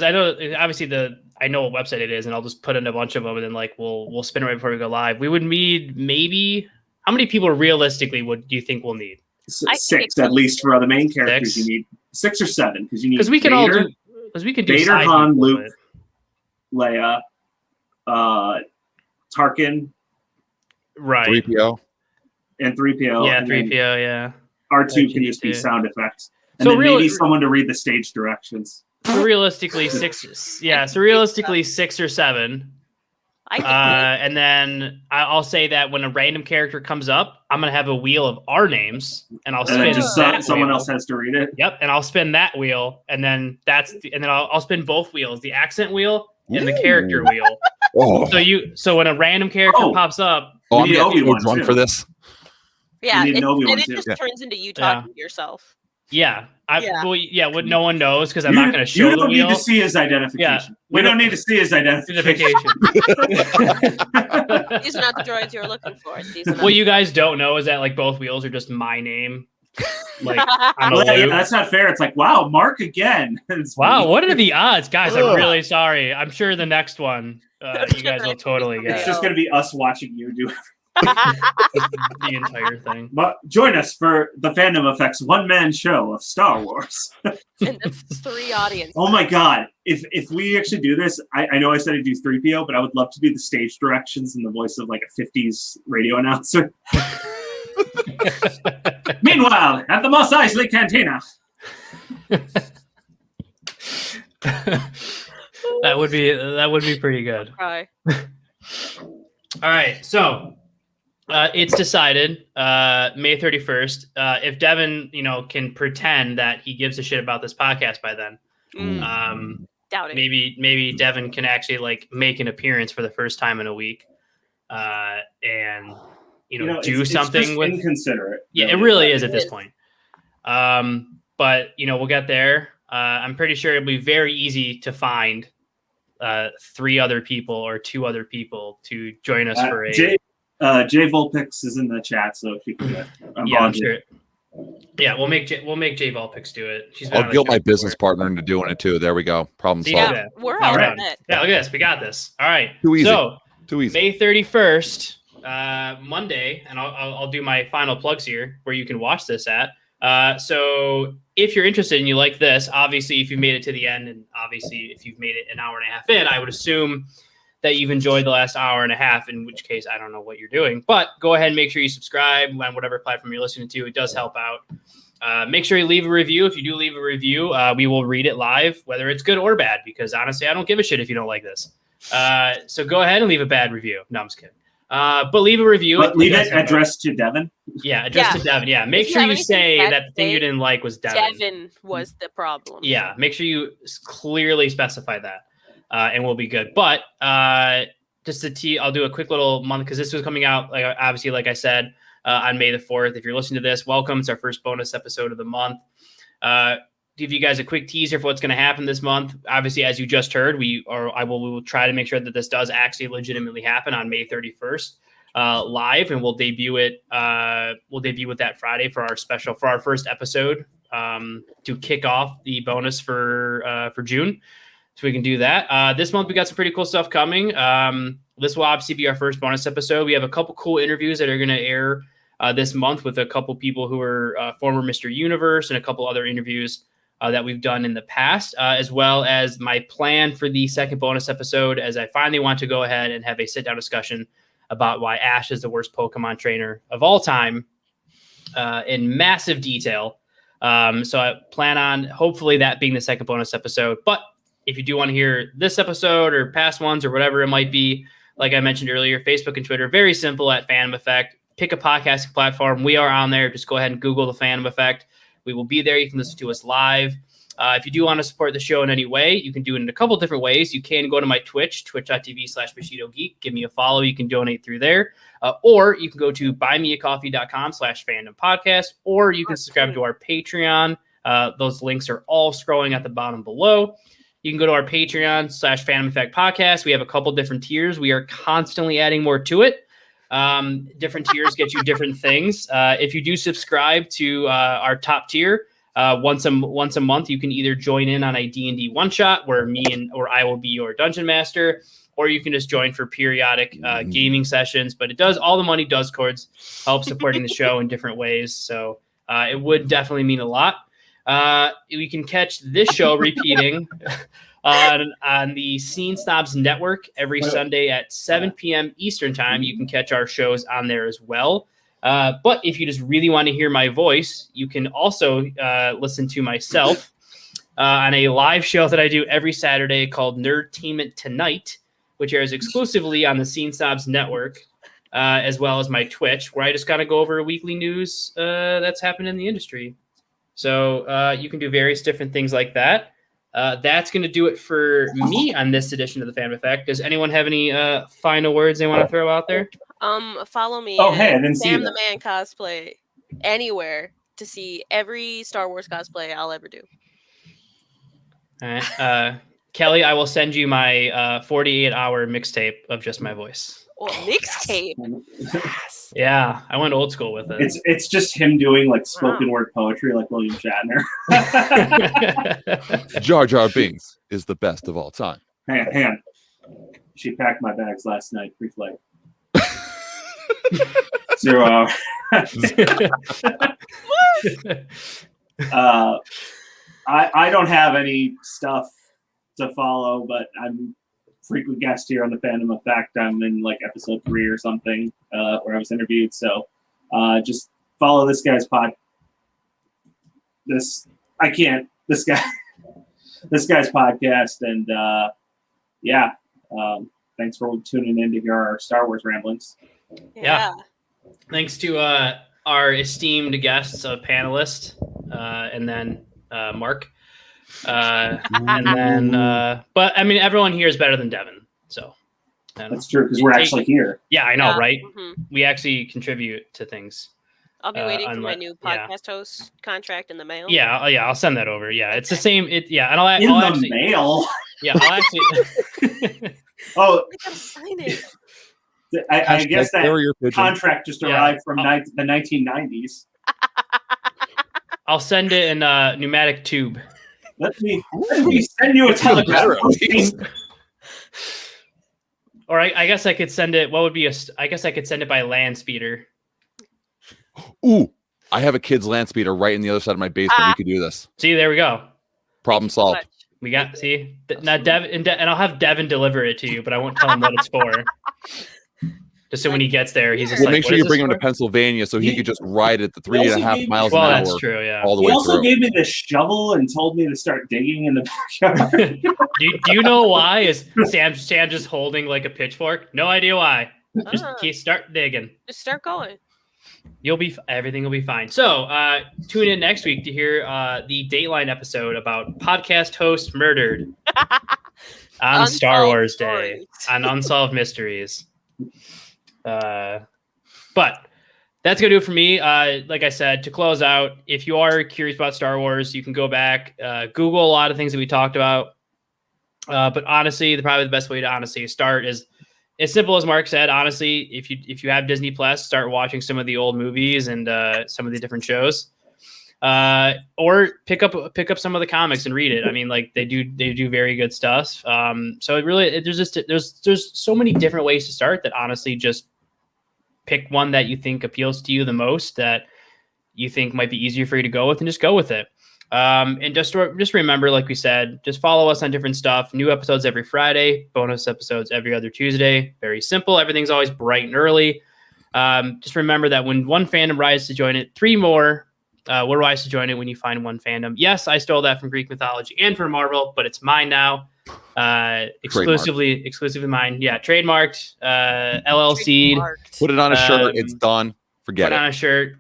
I know obviously I know what website it is, and I'll just put in a bunch of them, and then like we'll spin it right before we go live. We would need maybe how many people realistically do you think we'll need?
6 at least for the main characters. 6? You need 6 or 7 because you need
we can
Vader,
we can do
Vader, Han,
people,
Luke, Leia, Tarkin,
right?
3PO
and 3PO.
Yeah,
and
3PO. Yeah.
R2 can just be sound effects, and
so
then maybe someone to read the stage directions.
So realistically, 6. Yeah. So realistically, 6 or 7. And then I'll say that when a random character comes up, I'm gonna have a wheel of our names, and I'll spin that
someone
wheel.
else has to read it.
Yep, and I'll spin that wheel, and then I'll spin both wheels, the accent wheel and the character wheel.
Oh.
So when a random character pops up,
I'm getting so drunk for this.
Yeah, and it just turns into you talking to yourself.
Yeah. What no one knows because I'm not going to show the wheel.
You don't need to see his identification. Yeah, we don't need to see his identification.
These are not the droids you're looking for.
What you guys don't know is that like both wheels are just my name. Like
that's not fair. It's like, wow, Mark again.
Wow, what are the odds, guys? I'm really sorry. I'm sure the next one you guys will totally get.
It's just going to be us watching you do
the entire thing.
But join us for the Fandom Effects one-man show of Star Wars.
And the 3 audience.
Oh my god. If we actually do this, I know I said I'd do 3PO, but I would love to do the stage directions in the voice of like a 50s radio announcer. Meanwhile, at the Mos Eisley Cantina.
That would be pretty good.
All
right, so it's decided May 31st. If Devin, can pretend that he gives a shit about this podcast by then,
doubt it.
Maybe Devin can actually like make an appearance for the first time in a week, and do something
it's
with
inconsiderate.
Yeah, it really is at this point. But we'll get there. I'm pretty sure it'll be very easy to find 3 other people or 2 other people to join us for a.
Jay Volpix is in the chat, so if you can.
I'm sure. Yeah, we'll make Jay Volpix do it.
I'll guilt my business partner into doing it too. There we go. Problem solved.
Yeah, we're all right.
Yeah, look at this. We got this. All right.
Too easy.
So
Too easy.
May 31st, Monday, and I'll do my final plugs here where you can watch this at. So if you're interested and you like this, obviously if you made it to the end, and obviously if you've made it an hour and a half in, I would assume that you've enjoyed the last hour and a half, in which case I don't know what you're doing, but go ahead and make sure you subscribe on whatever platform you're listening to. It does help out. Make sure you leave a review. If you do leave a review, we will read it live, whether it's good or bad, because honestly, I don't give a shit if you don't like this. So go ahead and leave a bad review. No, I'm just kidding. But leave a review.
But leave it addressed to Devin.
Yeah, addressed to Devin. Yeah, make sure you say that the thing you didn't like was Devin.
Devin was the problem.
Yeah, make sure you clearly specify that, and we'll be good. But just I'll do a quick little month because this was coming out, obviously, like I said, on May the 4th. If you're listening to this, welcome. It's our first bonus episode of the month. Give you guys a quick teaser for what's going to happen this month. Obviously, as you just heard, we will try to make sure that this does actually legitimately happen on May 31st live, and we'll debut it. We'll debut it that Friday for our first episode to kick off the bonus for June. So we can do that. This month we got some pretty cool stuff coming. This will obviously be our first bonus episode. We have a couple cool interviews that are going to air this month with a couple people who are former Mr. Universe and a couple other interviews that we've done in the past, as well as my plan for the second bonus episode, as I finally want to go ahead and have a sit-down discussion about why Ash is the worst Pokemon trainer of all time in massive detail. So I plan on hopefully that being the second bonus episode. But if you do want to hear this episode or past ones or whatever it might be, like I mentioned earlier, Facebook and Twitter, very simple at Phantom Effect. Pick a podcasting platform. We are on there. Just go ahead and Google the Phantom Effect. We will be there. You can listen to us live. If you do want to support the show in any way, you can do it in a couple different ways. You can go to my Twitch, twitch.tv/BushidoGeek. Give me a follow. You can donate through there. Or you can go to buymeacoffee.com/fandompodcast, or you can subscribe to our Patreon. Those links are all scrolling at the bottom below. You can go to our Patreon/Phantom Effect Podcast. We have a couple different tiers. We are constantly adding more to it. Different tiers get you different things. If you do subscribe to our top tier, once a month, you can either join in on a D&D one-shot where or I will be your dungeon master, or you can just join for periodic gaming sessions. But all the money does towards help supporting the show in different ways. So it would definitely mean a lot. We can catch this show repeating on the Scene Snobs Network every Sunday at 7 p.m. Eastern Time. You can catch our shows on there as well. But if you just really want to hear my voice, you can also listen to myself on a live show that I do every Saturday called Nerdtainment Tonight, which airs exclusively on the Scene Snobs Network, as well as my Twitch, where I just kind of go over weekly news that's happened in the industry. So you can do various different things like that. That's going to do it for me on this edition of the Phantom Effect. Does anyone have any final words they want to throw out there?
Follow me.
Oh, hey, I didn't see
Sam
that.
the Man cosplay anywhere to see every Star Wars cosplay I'll ever do.
All right. Kelly, I will send you my 48-hour mixtape of just my voice.
Oh, mixtape.
Yes.
Yeah, I went old school with it.
It's just him doing like spoken word poetry like William Shatner.
Jar Jar Binks is the best of all time.
Hang on. She packed my bags last night, pre-flight. So, I don't have any stuff to follow, but I'm frequent guest here on the Phantom Effect. I'm in like episode 3 or something where I was interviewed. So just follow this guy's this guy's podcast, and thanks for tuning in to hear our Star Wars ramblings.
Yeah. Thanks to our esteemed guests of panelists, and then Mark. And then, but I mean, everyone here is better than Devin. So
that's true, because we're actually here.
Yeah, I know, right?
Mm-hmm.
We actually contribute to things.
I'll be waiting for my new podcast host contract in the mail.
Yeah, I'll send that over. Yeah, it's the same. And I'll
actually mail.
Yeah, I'll actually.
Oh,
sign it.
I guess that contract just arrived from the 1990s.
I'll send it in a pneumatic tube.
Let me send you a telegram.
Or I guess I could send it. I guess I could send it by land speeder.
Ooh, I have a kid's land speeder right in the other side of my basement. We could do this.
See, there we go.
Problem solved.
We got now Devin, and I'll have Devin deliver it to you, but I won't tell him what it's for. Just so when he gets there, he's just
make sure you bring him to Pennsylvania so he could just ride at the 3.5 miles an hour.
That's true, yeah.
All the
way
through.
He also gave me the shovel and told me to start digging in the backyard.
do you know why? Is Sam just holding like a pitchfork? No idea why. Just start digging.
Just start going.
Everything will be fine. So tune in next week to hear the Dateline episode about podcast host murdered on Star Wars Day on Unsolved Mysteries. But that's gonna do it for me. Like I said, to close out, if you are curious about Star Wars, you can go back, Google a lot of things that we talked about. But honestly, probably the best way to honestly start is as simple as Mark said. Honestly, if you have Disney Plus, start watching some of the old movies and some of the different shows, or pick up some of the comics and read it. I mean, like they do very good stuff. So it really there's so many different ways to start that honestly just pick one that you think appeals to you the most, that you think might be easier for you to go with, and just go with it. And just remember, like we said, just follow us on different stuff. New episodes every Friday, bonus episodes every other Tuesday. Very simple. Everything's always bright and early. Just remember that when one fandom rises to join it, 3 more will rise to join it when you find one fandom. Yes, I stole that from Greek mythology and from Marvel, but it's mine now. Exclusively mine. Yeah, trademarked, LLC'd.
Put it on a shirt. It's done. Forget it.
Put it on a shirt.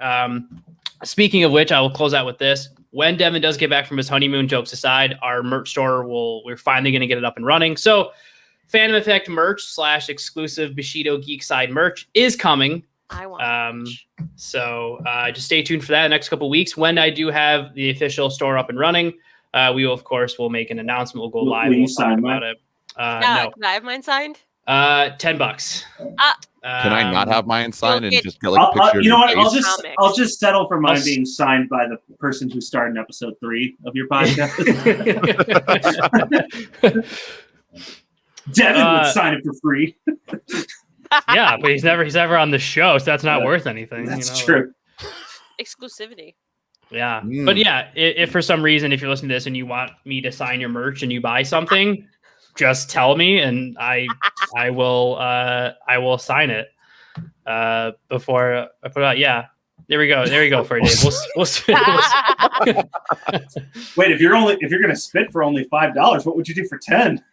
Speaking of which, I will close out with this. when Devin does get back from his honeymoon, jokes aside, our merch store we're finally going to get it up and running. So Phantom Effect merch / exclusive Bushido Geek Side merch is coming.
I want
So just stay tuned for that in the next couple of weeks. When I do have the official store up and running, we will, of course, we'll make an announcement. We'll go live.
Will you
We'll talk
sign
about
mine?
it.
Can I have mine signed?
$10.
Can I not have mine signed and
get-
just get like pictures?
You know what?
It's comics.
I'll just settle for mine
I'll
being signed by the person who starred in episode 3 of your podcast. Devin would sign it for free.
Yeah, but he's never on the show, so that's not worth anything.
That's true.
Exclusivity.
Yeah,
Mm.
but yeah, if for some reason, if you're listening to this and you want me to sign your merch and you buy something, just tell me and I will sign it before I put it out. Yeah, there we go for it, Dave. We'll
Wait, if you're gonna spit for only $5, what would you do for 10?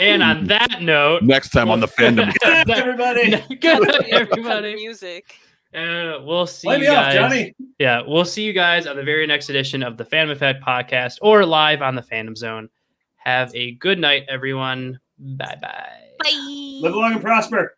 And on that note,
Next time on the fandom.
Good night, everybody.
good night, everybody.
Music.
We'll see
Light
you
me off,
guys.
Johnny.
Yeah, we'll see you guys on the very next edition of the Phantom Effect podcast or live on the Fandom Zone. Have a good night, everyone. Bye-bye.
Bye.
Live long and prosper.